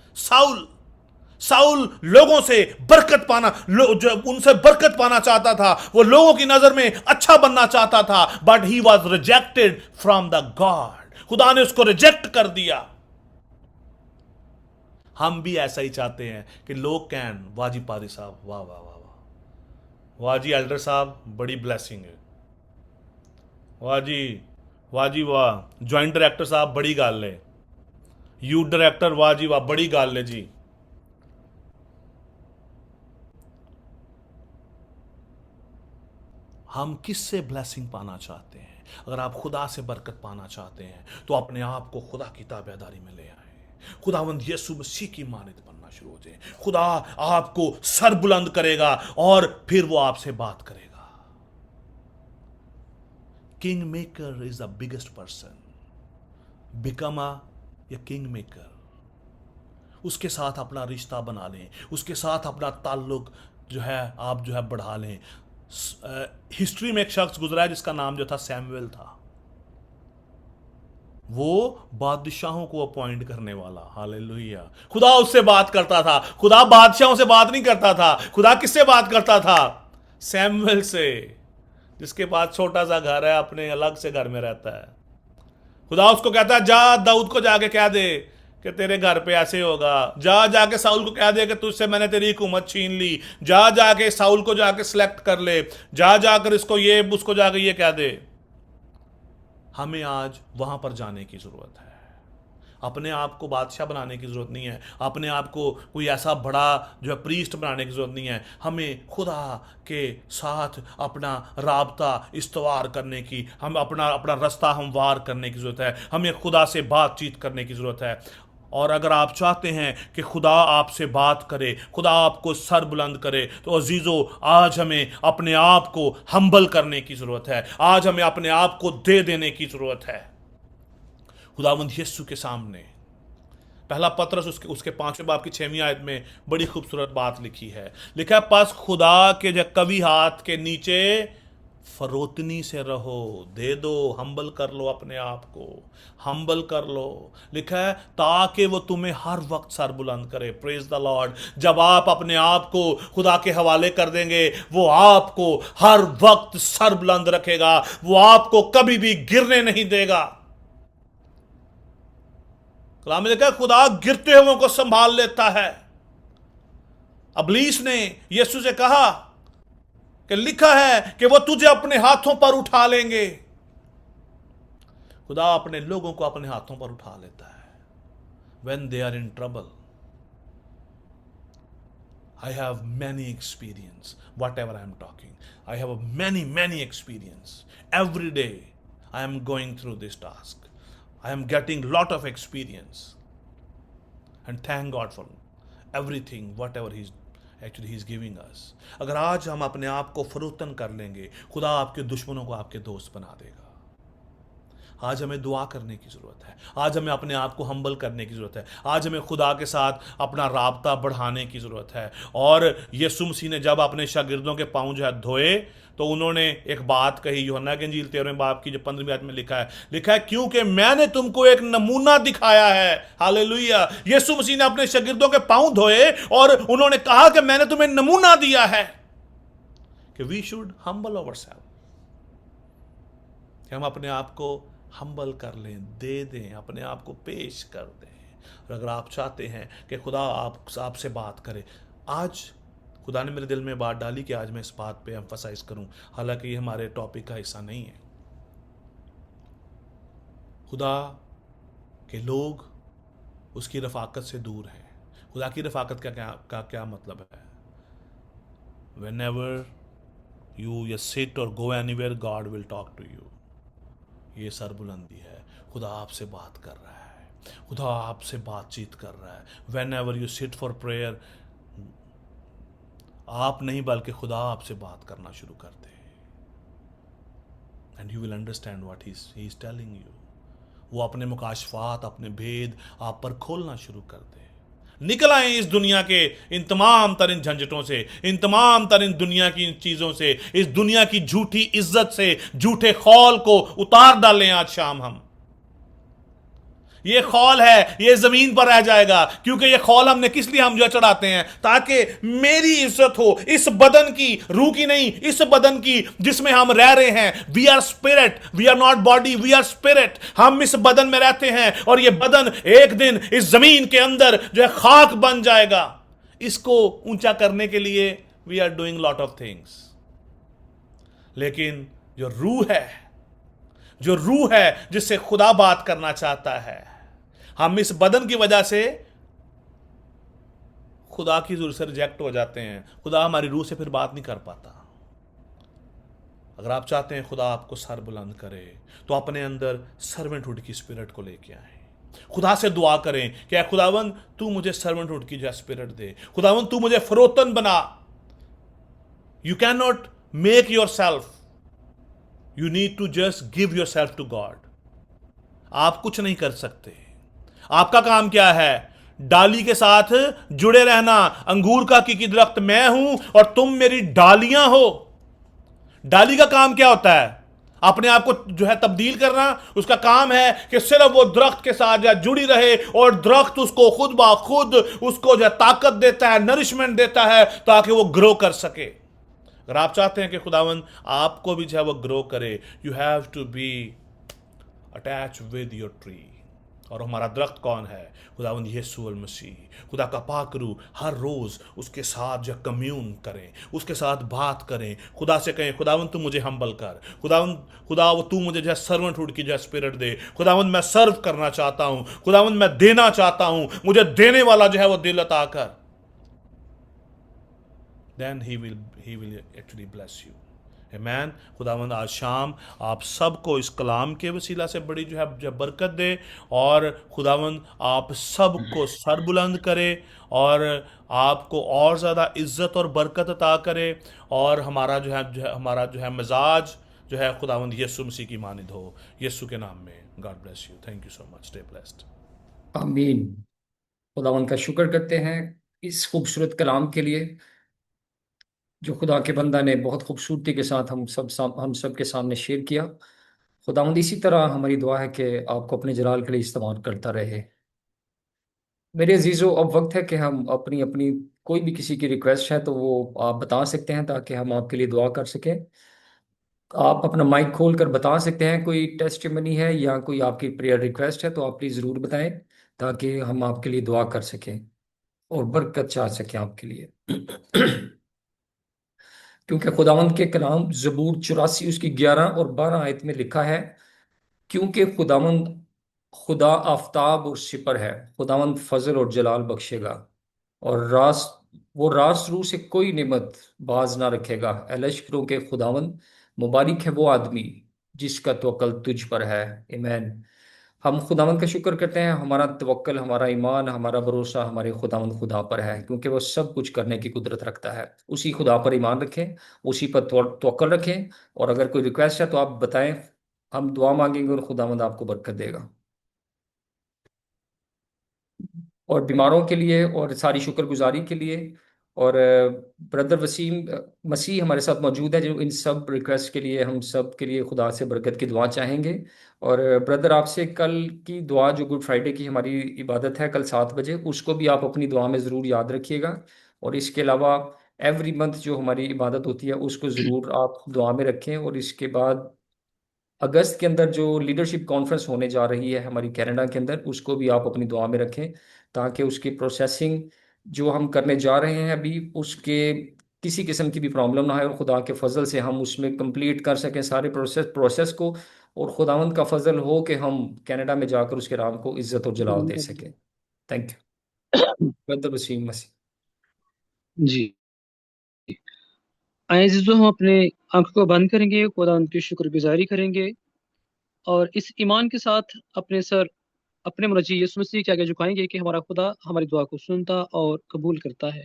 [SPEAKER 2] साउल लोगों से बरकत पाना, जो उनसे बरकत पाना चाहता था, वो लोगों की नजर में अच्छा बनना चाहता था, but he was rejected from the God. खुदा ने उसको रिजेक्ट कर दिया। हम भी ऐसा ही चाहते हैं कि लोग कहन वाजी पारी साहब वाह वाह वाह वाह, वाजी एल्डर साहब बड़ी ब्लेसिंग है, वाजी वाह, ज्वाइंट डायरेक्टर साहब बड़ी गल है, यूथ डायरेक्टर वाह जी वाह बड़ी गल है जी। हम किससे ब्लेसिंग पाना चाहते हैं? अगर आप खुदा से बरकत पाना चाहते हैं तो अपने आप को खुदा की ताबेदारी में ले आए। खुदावंद यीशु मसीह की मानित बनना शुरू हो जाए। खुदा आपको सर बुलंद करेगा और फिर वो आपसे बात करेगा। King maker is the biggest person. Become a king maker. उसके साथ अपना रिश्ता बना लें, उसके साथ अपना ताल्लुक जो है आप जो है बढ़ा लें। हिस्ट्री में एक शख्स गुजरा है जिसका नाम जो था सैमुएल था। वो बादशाहों को अपॉइंट करने वाला, हालेलुया। खुदा उससे बात करता था। खुदा बादशाहों से बात नहीं करता था। खुदा किससे बात करता था? सैमुएल से, जिसके पास छोटा सा घर है, अपने अलग से घर में रहता है। खुदा उसको कहता है जा दाऊद को जाके कह दे कि तेरे घर पे ऐसे होगा। जा जाके साउल को कह दे कि तुझसे मैंने तेरी हुकूमत छीन ली। जा जाके साउल को जाके सिलेक्ट कर ले। जा जाकर इसको ये, उसको जाके ये कह दे। हमें आज वहां पर जाने की जरूरत है। अपने आप को बादशाह बनाने की जरूरत नहीं है। अपने आप को कोई ऐसा बड़ा जो है प्रीस्ट बनाने की जरूरत नहीं है। हमें खुदा के साथ अपना राबता इस्तवार करने की, हम अपना रास्ता हमवार करने की जरूरत है। हमें खुदा से बातचीत करने की जरूरत है। और अगर आप चाहते हैं कि खुदा आपसे बात करे, खुदा आपको सर बुलंद करे, तो अजीजों आज हमें अपने आप को हम्बल करने की ज़रूरत है। आज हमें अपने आप को दे देने की ज़रूरत है खुदावंद यीशु के सामने। पहला पत्रस उसके 5वें बाब की 6वीं आयत में बड़ी खूबसूरत बात लिखी है। लिखा है पास खुदा के जो कवि हाथ के नीचे फरोतनी से रहो, दे दो, हम्बल कर लो, अपने आप को हम्बल कर लो। लिखा है ताकि वो तुम्हें हर वक्त सर बुलंद करे। Praise the Lord. जब आप अपने आप को खुदा के हवाले कर देंगे, वो आपको हर वक्त सर बुलंद रखेगा। वो आपको कभी भी गिरने नहीं देगा। कलाम में लिखा है खुदा गिरते हुओं को संभाल लेता है। अबलीस ने यीशु से कहा कि लिखा है कि वो तुझे अपने हाथों पर उठा लेंगे। खुदा अपने लोगों को अपने हाथों पर उठा लेता है when they are in trouble. I have many experience whatever I am talking. I have a many experience. Every day I am going through this task. I am getting lot of experience and thank God for everything whatever he's giving us. अगर आज हम अपने आप को फरोतन कर लेंगे, खुदा आपके दुश्मनों को आपके दोस्त बना देगा। आज हमें दुआ करने की ज़रूरत है। आज हमें अपने आप को हम्बल करने की ज़रूरत है। आज हमें खुदा के साथ अपना राबता बढ़ाने की ज़रूरत है। और यीशु मसीह ने जब अपने शागिर्दों के पाँव जो है धोए तो उन्होंने एक बात कही। यूहन्ना की इंजील 13वें बाब की जो 15वीं आयत में लिखा है क्योंकि मैंने तुमको एक नमूना दिखाया है। हालेलुया। यीशु मसीह ने अपने शागिर्दों के पाँव धोए और उन्होंने कहा कि मैंने तुम्हें नमूना दिया है कि वी शुड हम्बल आवरसेल्फ, कि हम अपने आप को हम्बल कर लें, दे दें, अपने आप को पेश कर दें। और अगर आप चाहते हैं कि खुदा आपसे बात करे, आज खुदा ने मेरे दिल में बात डाली कि आज मैं इस बात पे एम्फसाइज करूं, हालांकि ये हमारे टॉपिक का हिस्सा नहीं है। खुदा के लोग उसकी रफाकत से दूर हैं। खुदा की रफाकत का क्या मतलब है? Whenever you sit or go anywhere, God will talk to you. ये सरबुलंदी है। खुदा आपसे बात कर रहा है, खुदा आपसे बातचीत कर रहा है। Whenever you sit for prayer, आप नहीं बल्कि खुदा आपसे बात करना शुरू कर दे। And you will understand what he is telling you. वो अपने मुकाशफात, अपने भेद आप पर खोलना शुरू कर दे। निकल आए इस दुनिया के इन तमाम तरीन झंझटों से, इन तमाम तरीन दुनिया की चीजों से, इस दुनिया की झूठी इज्जत से, झूठे खौल को उतार डालें। आज शाम हम ये खौल है, ये जमीन पर रह जाएगा, क्योंकि ये खौल हमने किस लिए हम जो चढ़ाते हैं, ताकि मेरी इज्जत हो इस बदन की, रूह की नहीं, इस बदन की जिसमें हम रह रहे हैं। We are spirit, we are not body, we are spirit. हम इस बदन में रहते हैं और ये बदन एक दिन इस जमीन के अंदर जो है खाक बन जाएगा। इसको ऊंचा करने के लिए we are doing lot of things, लेकिन जो रूह है जिससे खुदा बात करना चाहता है, हम इस बदन की वजह से खुदा की जरूरत से रिजेक्ट हो जाते हैं। खुदा हमारी रूह से फिर बात नहीं कर पाता। अगर आप चाहते हैं खुदा आपको सर बुलंद करे, तो अपने अंदर सर्वेंटहुड की स्पिरिट को लेके आए। खुदा से दुआ करें कि खुदावंद तू मुझे सर्वेंटहुड की जो स्पिरिट दे, खुदावंद तू मुझे फरोतन बना। You can not make yourself, you need to just give yourself to God. आप कुछ नहीं कर सकते। आपका काम क्या है? डाली के साथ जुड़े रहना। अंगूर का की दरख्त मैं हूं और तुम मेरी डालियां हो। डाली का काम क्या होता है? अपने आप को जो है तब्दील करना। उसका काम है कि सिर्फ वो दरख्त के साथ जुड़ी रहे और दरख्त उसको खुद ब खुद उसको जो ताकत देता है, नरिशमेंट देता है, ताकि वो ग्रो कर सके। अगर आप चाहते हैं कि खुदावंद आपको भी जो है वो ग्रो करे, you have to be attach with your tree. और हमारा दरख्त कौन है? खुदावंद यीशु मसीह। खुदा का पाक रूह हर रोज उसके साथ जो कम्यून करें, उसके साथ बात करें। खुदा से कहें खुदावंद तू मुझे हम्बल कर, खुदा वो तू मुझे जो है सर्वेंटहुड की जो स्पिरिट दे। खुदावंद मैं सर्व करना चाहता हूं, खुदावंद मैं देना चाहता हूं, मुझे देने वाला जो है वो दिल अता कर। Then he will actually bless you. Amen. खुदावंद आज शाम आप सबको इस कलाम के वसीला से बड़ी जो है बरकत दे, और खुदावंद आप सबको सरबुलंद करे और आपको और ज़्यादा इज्जत और बरकत अता करे, और हमारा जो है मिजाज जो है खुदावंद यीशु मसीह की मानिद हो। यीशु के नाम में। God bless you. Thank you so much. Stay blessed.
[SPEAKER 1] आमीन। खुदावंद का शुक्र करते हैं इस खूबसूरत कलाम के लिए जो खुदा के बंदा ने बहुत खूबसूरती के साथ हम सब के सामने शेयर किया। खुदावंद इसी तरह हमारी दुआ है कि आपको अपने जलाल के लिए इस्तेमाल करता रहे। मेरे अजीज़ों, अब वक्त है कि हम अपनी अपनी कोई भी किसी की रिक्वेस्ट है तो वो आप बता सकते हैं, ताकि हम आपके लिए दुआ कर सकें। आप अपना माइक खोल कर बता सकते हैं। कोई टेस्टिमनी है या कोई आपकी प्रेयर रिक्वेस्ट है तो आप प्लीज़ ज़रूर बताएं, ताकि हम आपके लिए दुआ कर सकें और बरकत चाह सकें आपके लिए। क्योंकि खुदावंद के कलाम ज़बूर 84 उसकी 11 और 12 आयत में लिखा है, क्योंकि खुदावंद खुदा आफताब और सिपर है, खुदावंद फजल और जलाल बख्शेगा, और रास रू से कोई नेमत बाज ना रखेगा। ए लश्करों के खुदावंद, मुबारक है वो आदमी जिसका तवक्कल तुझ पर है। आमीन। हम खुदावंद का शुक्र करते हैं, हमारा तवक्कल, हमारा ईमान, हमारा भरोसा हमारे खुदावंद खुदा पर है, क्योंकि वो सब कुछ करने की कुदरत रखता है। उसी खुदा पर ईमान रखें, उसी पर तवक्कल रखें, और अगर कोई रिक्वेस्ट है तो आप बताएं, हम दुआ मांगेंगे और खुदावंद आपको बरकत देगा। और बीमारों के लिए और सारी शुक्रगुजारी के लिए। और ब्रदर वसीम मसीह हमारे साथ मौजूद है, जो इन सब रिक्वेस्ट के लिए हम सब के लिए खुदा से बरकत की दुआ चाहेंगे। और ब्रदर आपसे कल की दुआ, जो गुड फ्राइडे की हमारी इबादत है कल 7 बजे, उसको भी आप अपनी दुआ में ज़रूर याद रखिएगा। और इसके अलावा एवरी मंथ जो हमारी इबादत होती है उसको ज़रूर आप दुआ में रखें। और इसके बाद अगस्त के अंदर जो लीडरशिप कॉन्फ्रेंस होने जा रही है हमारी कनाडा के अंदर, उसको भी आप अपनी दुआ में रखें, ताकि उसकी प्रोसेसिंग जो हम करने जा रहे हैं अभी, उसके किसी किस्म की भी प्रॉब्लम ना आए, और खुदा के फजल से हम उसमें कंप्लीट कर सकें सारे प्रोसेस को, और खुदावंद का फजल हो कि हम कनाडा में जाकर उसके नाम को इज्जत और जलाल दे सकें। थैंक यू ब्रदर वसीम मसीह।
[SPEAKER 3] जी, आए अज़ीज़ों, हम अपने आंखों को बंद करेंगे, खुदा उनकी शुक्रगुजारी करेंगे और इस ईमान के साथ अपने सर अपने मुरज्जी यीशु मसीह के आगे झुकाएंगे कि हमारा खुदा हमारी दुआ को सुनता और कबूल करता है।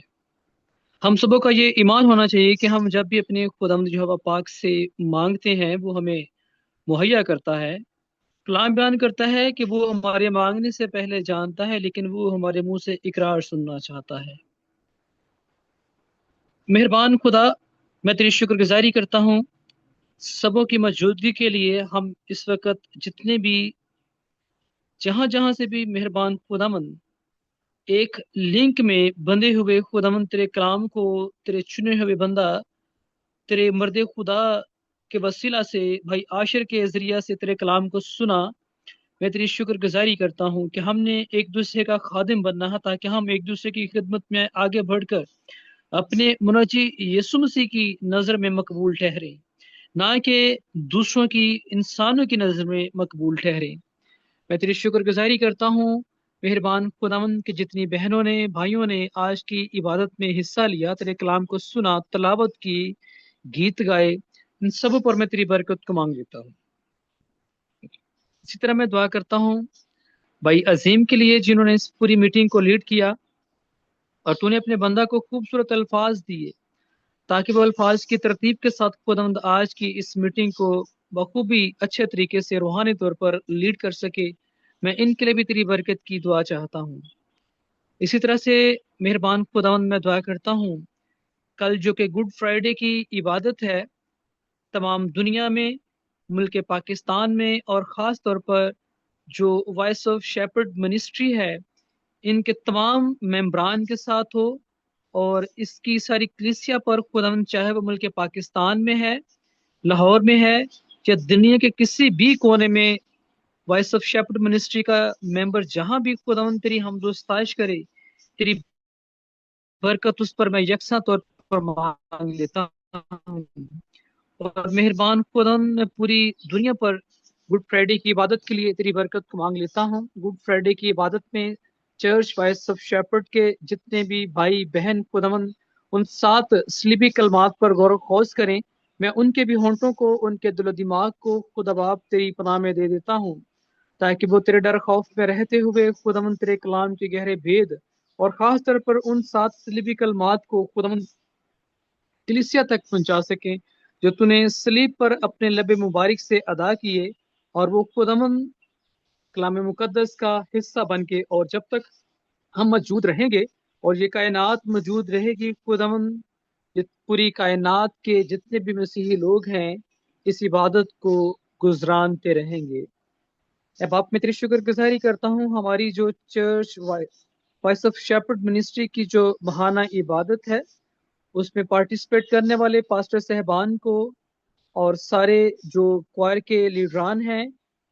[SPEAKER 3] हम सबों का ये ईमान होना चाहिए कि हम जब भी अपने खुदावंद यहोवा पाक से मांगते हैं, वो हमें मुहैया करता है। कलाम बयान करता है कि वो हमारे मांगने से पहले जानता है, लेकिन वो हमारे मुंह से इकरार सुनना चाहता है। मेहरबान खुदा, मैं तेरी शुक्रगुजारी करता हूँ सबों की मौजूदगी के लिए। हम इस वक्त जितने भी जहां जहां से भी मेहरबान खुदामंद एक लिंक में बंधे हुए खुदामंद तेरे कलाम को, तेरे चुने हुए बंदा, तेरे मर्द खुदा के वसीला से भाई आशिर के जरिया से तेरे कलाम को सुना। मैं तेरी शुक्रगुजारी करता हूँ कि हमने एक दूसरे का खादिम बनना है, ताकि हम एक दूसरे की खिदमत में आगे बढ़कर अपने मुनाजी यीशु मसीह की नज़र में मकबूल ठहरे, ना कि दूसरों की, इंसानों की नज़र में मकबूल ठहरे। मैं तेरी शुक्रगुजारी करता हूँ मेहरबान खुदावंद की जितनी बहनों ने, भाइयों ने आज की इबादत में हिस्सा लिया, तेरे कलाम को सुना, तलावत की, गीत गाए, इन सब पर मैं तेरी बरकत को मांग लेता हूँ। इसी तरह मैं दुआ करता हूँ भाई अजीम के लिए, जिन्होंने इस पूरी मीटिंग को लीड किया, और तूने अपने बंदा को खूबसूरत अल्फाज दिए, ताकि वो अल्फाज की तरतीब के साथ खुदावंद आज की इस मीटिंग को बखूबी अच्छे तरीके से रूहानी तौर पर लीड कर सके। मैं इनके लिए भी तेरी बरकत की दुआ चाहता हूँ। इसी तरह से मेहरबान खुदावंद, मैं दुआ करता हूँ कल जो कि गुड फ्राइडे की इबादत है, तमाम दुनिया में, मुल्क पाकिस्तान में, और ख़ास तौर पर जो वॉइस ऑफ शेपर्ड मिनिस्ट्री है, इनके तमाम मेंबरान के साथ हो, और इसकी सारी कलीसिया पर खुदावंद, चाहे वो मुल्क पाकिस्तान में है, लाहौर में है, या दुनिया के किसी भी कोने में, वॉइस ऑफ शेपर्ड मिनिस्ट्री का मेंबर जहां भी खुदावंद तेरी हमदोस्ताइश करे, तेरी बरकत उस पर मैं यकसा तौर पर मांग लेता हूँ। और मेहरबान खुदावंद, मैं पूरी दुनिया पर गुड फ्राइडे की इबादत के लिए तेरी बरकत को मांग लेता हूँ। गुड फ्राइडे की इबादत में चर्च वॉइस ऑफ शेपर्ड के जितने भी भाई बहन खुदावंद उन 7 स्लीबी कलमात पर गौर खौज करें, मैं उनके भी होंठों को, उनके दिलो दिमाग को खुदा बाप तेरी पनाह में दे देता हूँ, ताकि वो तेरे डर खौफ में रहते हुए खुदावंद तेरे कलाम के गहरे भेद, और खास तौर पर उन 7 स्लीबी कलमात को खुदावंद कलीसिया तक पहुंचा सके, जो तूने सलीब पर अपने लबे मुबारक से अदा किए, और वो खुदावंद कलाम मुकद्दस का हिस्सा बन के, और जब तक हम मौजूद रहेंगे और ये कायनात मौजूद रहेगी, खुदावंद ये पूरी कायनात के जितने भी मसीही लोग हैं इस इबादत को गुजरानते रहेंगे। अब आप, मैं तेरी शुक्रगुजारी करता हूँ हमारी जो church voice of shepherd ministry की जो महाना इबादत है, उसमें पार्टिसिपेट करने वाले पास्टर साहबान को, और सारे जो क्वायर के लीडरान हैं,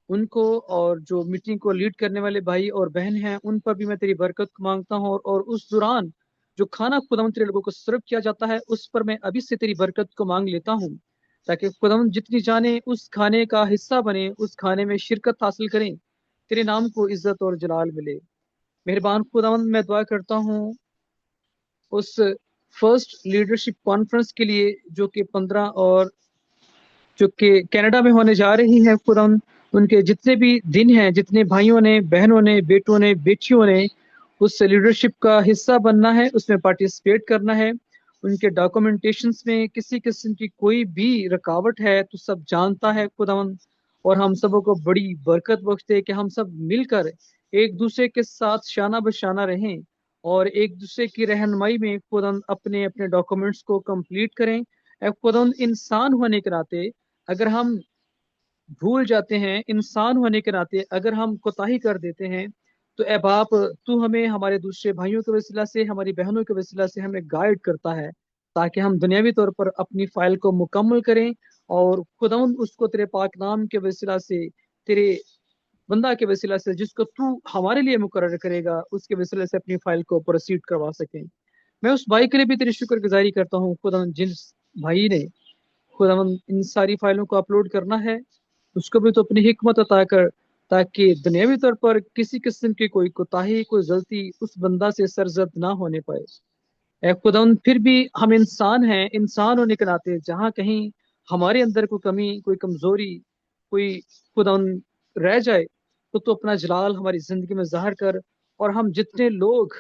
[SPEAKER 3] उनको और जो मीटिंग को लीड करने वाले भाई और बहन हैं उन पर भी मैं तेरी बरकत को मांगता हूँ, और उस दौरान जो खाना खुदावंद तेरे लोगों को सर्व किया जाता है उस पर मैं अभी से तेरी बरकत को मांग लेता हूँ, ताकि खुदावंद जितनी जाने उस खाने का हिस्सा बने, उस खाने में शिरकत हासिल करें, तेरे नाम को इज्जत और जलाल मिले। मेहरबान खुदावंद, मैं दुआ करता हूँ उस फर्स्ट लीडरशिप कॉन्फ्रेंस के लिए जो कि 15 और जो कि कनाडा में होने जा रही है खुदावंद, उनके जितने भी दिन हैं, जितने भाइयों ने, बहनों ने, बेटों ने, बेटियों ने उस लीडरशिप का हिस्सा बनना है, उसमें पार्टिसिपेट करना है, उनके डॉक्यूमेंटेशंस में किसी किस्म की कोई भी रुकावट है तो सब जानता है खुदावंद, और हम सबों को बड़ी बरकत बख्शते कि हम सब मिलकर एक दूसरे के साथ शाना बशाना रहें और एक दूसरे की रहनुमाई में खुदावंद अपने अपने डॉक्यूमेंट्स को कंप्लीट करें। ए खुदावंद, इंसान होने के नाते अगर हम भूल जाते हैं, इंसान होने के नाते अगर हम कोताही कर देते हैं, तो ए बाप, तू हमें हमारे दूसरे भाइयों के वसीला से, हमारी बहनों के वसीला से हमें गाइड करता है, ताकि हम दुनियावी तौर पर अपनी फाइल को मुकम्मल करें और खुदावंद उसको तेरे पाक नाम के वसीला से, तेरे बंदा के वसीला से जिसको तू हमारे लिए मुकर्रर करेगा, उसके वसीले से अपनी फाइल को प्रोसीड करवा सकें। मैं उस भाई के लिए भी तेरी शुक्रगुजारी करता हूँ खुदावंद, जिस भाई ने खुदावंद इन सारी फाइलों को अपलोड करना है, उसको भी तो अपनी हिकमत अता कर, ताकि दुनियावी तौर पर किसी किस्म की कोई कोताही, कोई गलती उस बंदा से सरजद ना होने पाए। ए खुदावंद, फिर भी हम इंसान हैं, इंसान होने के नाते जहाँ कहीं हमारे अंदर कोई कमी, कोई कमजोरी, कोई खुदावंद रह जाए, तो अपना जलाल हमारी जिंदगी में जाहिर कर, और हम जितने लोग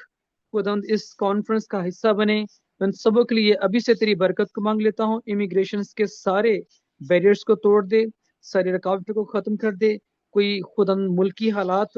[SPEAKER 3] खुदावंद इस कॉन्फ्रेंस का हिस्सा बने, मैं उन सबों के लिए अभी से तेरी बरकत को मांग लेता हूँ। इमिग्रेशन के सारे बैरियर्स को तोड़ दे, सारी रुकावटों को खत्म कर दे, कोई खुदावंद मुल्की हालात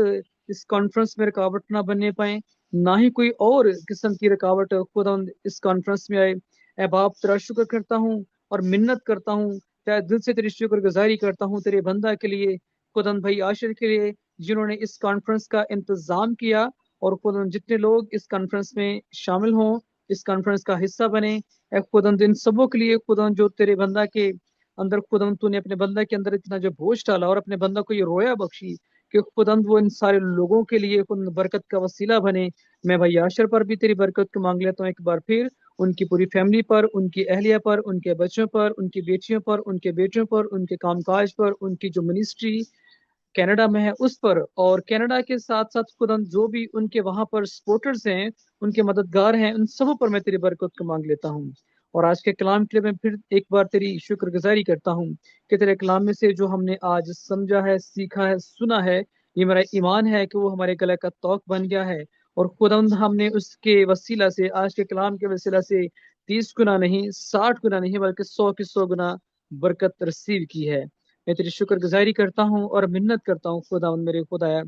[SPEAKER 3] इस कॉन्फ्रेंस में रुकावट ना बनने पाए, ना ही कोई और किस्म की रुकावट खुदावंद इस कॉन्फ्रेंस में आए। ए बाप, तेरा शुक्र करता हूँ और मिन्नत करता हूँ, तेरा दिल से तेरी शुक्रगुजारी करता हूँ तेरे बंदा के लिए, खुदावंद भाई आशिर के लिए, जिन्होंने इस कॉन्फ्रेंस का इंतजाम किया, और खुदावंद जितने लोग इस कॉन्फ्रेंस में शामिल हों, इस कॉन्फ्रेंस का हिस्सा बने, ए खुदावंद इन सबों के लिए खुदावंद जो तेरे बंदा के अंदर, खुदावंद तूने अपने बंदा के अंदर इतना जो बोझ डाला और अपने बंदा को ये रोया बख्शी कि खुदावंद वो इन सारे लोगों के लिए खुदावंद बरकत का वसीला बने। मैं भाई आशर पर भी तेरी बरकत को मांग लेता हूँ एक बार फिर, उनकी पूरी फैमिली पर, उनकी अहलिया पर, उनके बच्चों पर, उनकी बेटियों पर, उनके बेटियों पर, उनके कामकाज पर, उनकी जो मिनिस्ट्री कनाडा में है उस पर, और कनाडा के साथ साथ खुदावंद जो भी उनके वहां पर सपोर्टर्स हैं, उनके मददगार हैं, उन सबों पर मैं तेरी बरकत को मांग लेता हूँ। और आज के कलाम के लिए मैं फिर एक बार तेरी शुक्रगुजारी करता हूँ कि तेरे कलाम में से जो हमने आज समझा है, सीखा है, सुना है, ये मेरा ईमान है कि वो हमारे गले का तौक बन गया है, और खुदावंद हमने उसके वसीला से, आज के कलाम के वसीला से 30 गुना नहीं, 60 गुना नहीं, बल्कि 100 की 100 गुना बरकत रिसीव की है। मैं तेरी शुक्रगुजारी करता हूँ और मिन्नत करता हूँ खुदावंद मेरे खुदाया,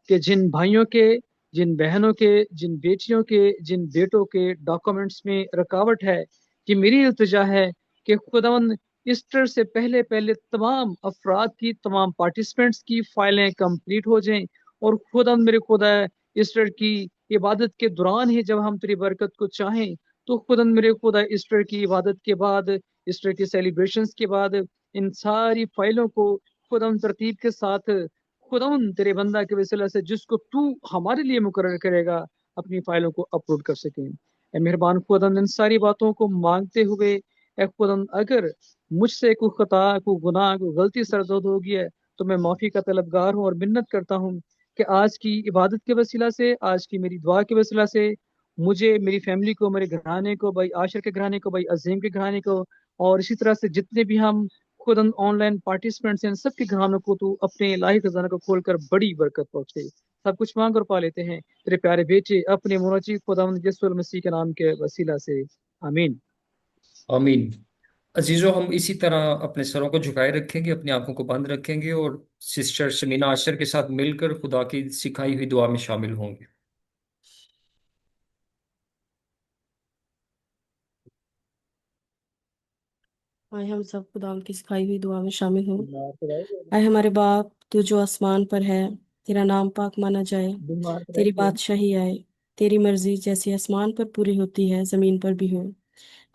[SPEAKER 3] कि जिन भाइयों के, जिन बहनों के, जिन बेटियों के, जिन बेटों के डॉक्यूमेंट्स में रुकावट है, कि मेरी इल्तिजा है कि खुदावंद ईस्टर से पहले पहले तमाम अफराद की, तमाम पार्टिसिपेंट्स की फाइलें कंप्लीट हो जाएं, और खुदावंद मेरे खुदा ईस्टर की इबादत के दौरान ही जब हम तेरी बरकत को चाहें, तो खुदावंद मेरे खुदा ईस्टर की इबादत के बाद, ईस्टर के सेलिब्रेशंस के बाद इन सारी फाइलों को खुदावंद तरतीब के साथ, खुदावंद तेरे बंदा के वसीला से जिसको तू हमारे लिए मुकर्रर करेगा, अपनी फाइलों को अपलोड कर सकें। ए मेहरबान खुदावंद, इन सारी बातों को मांगते हुए, ए खुदावंद अगर मुझसे कोई खता, कोई गुनाह, कोई गलती सरजद हो गई है, तो मैं माफ़ी का तलबगार हूँ और मिन्नत करता हूँ कि आज की इबादत के वसीला से, आज की मेरी दुआ के वसीला से, मुझे, मेरी फैमिली को, मेरे घराने को, भाई आशिर के घराने को, भाई अजीम के घराने को, और इसी तरह से जितने भी हम खुद ऑनलाइन पार्टिसिपेंट्स हैं, इन सबके घरानों को तू अपने इलाही खजाना को खोलकर बड़ी बरकत पहुंचे। सब कुछ मांग और पा लेते हैं तेरे प्यारे बेटे अपने मुनजी खुदावंद यीशु मसीह के नाम के वसीला से, आमीन।
[SPEAKER 1] आमीन। अजीजों, हम इसी तरह अपने सरों को झुकाए रखेंगे, अपनी आंखों को बंद रखेंगे और सिस्टर शमीना आशर के साथ मिलकर खुदा की सिखाई हुई दुआ में शामिल होंगे।
[SPEAKER 6] आए हम सब खुदा की सिखाई हुई दुआ में शामिल हों। आए हमारे बाप, तू जो आसमान पर है, तेरा नाम पाक माना जाए, तेरी बादशाही आए, तेरी मर्जी जैसे आसमान पर पूरी होती है जमीन पर भी हो।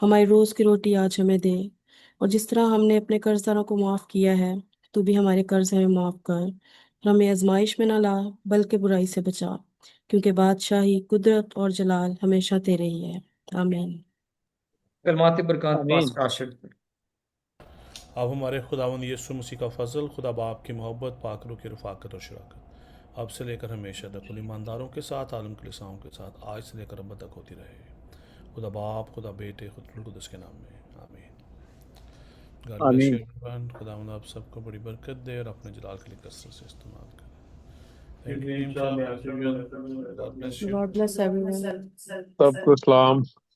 [SPEAKER 6] हमारी रोज की रोटी आज हमें दे, और जिस तरह हमने अपने कर्जदारों को माफ किया है, तू भी हमारे कर्ज हमें माफ कर, हमें आजमाइश में ना ला, बल्कि बुराई से बचा, क्योंकि बादशाही, कुदरत और जलाल हमेशा तेरे ही है। आमीन।
[SPEAKER 1] कलमात बरकत
[SPEAKER 3] आमीन।
[SPEAKER 1] पास्टर आशिर।
[SPEAKER 2] अब हमारे खुदावंद यीशु मसीह का फजल, खुदा बाप की मोहब्बत, पाक रूह की रफ़ाकत और शराकत अब से लेकर हमेशा तक कुल ईमानदारों के साथ, आलम कलीसियाओं के साथ, आज से लेकर अब तक होती रहे। खुदा बाप, खुदा बेटे, खुदा कुदस के नाम में आमीन। गॉड ब्लेस
[SPEAKER 3] आमीन।
[SPEAKER 2] You everyone. खुदावंद आप सबको बड़ी बरकत दे और अपने जलाल के लिए कसरत से इस्तेमाल करे। थैंक यू टीम साहब। God bless you.
[SPEAKER 6] God bless everyone.
[SPEAKER 7] सबको सलाम।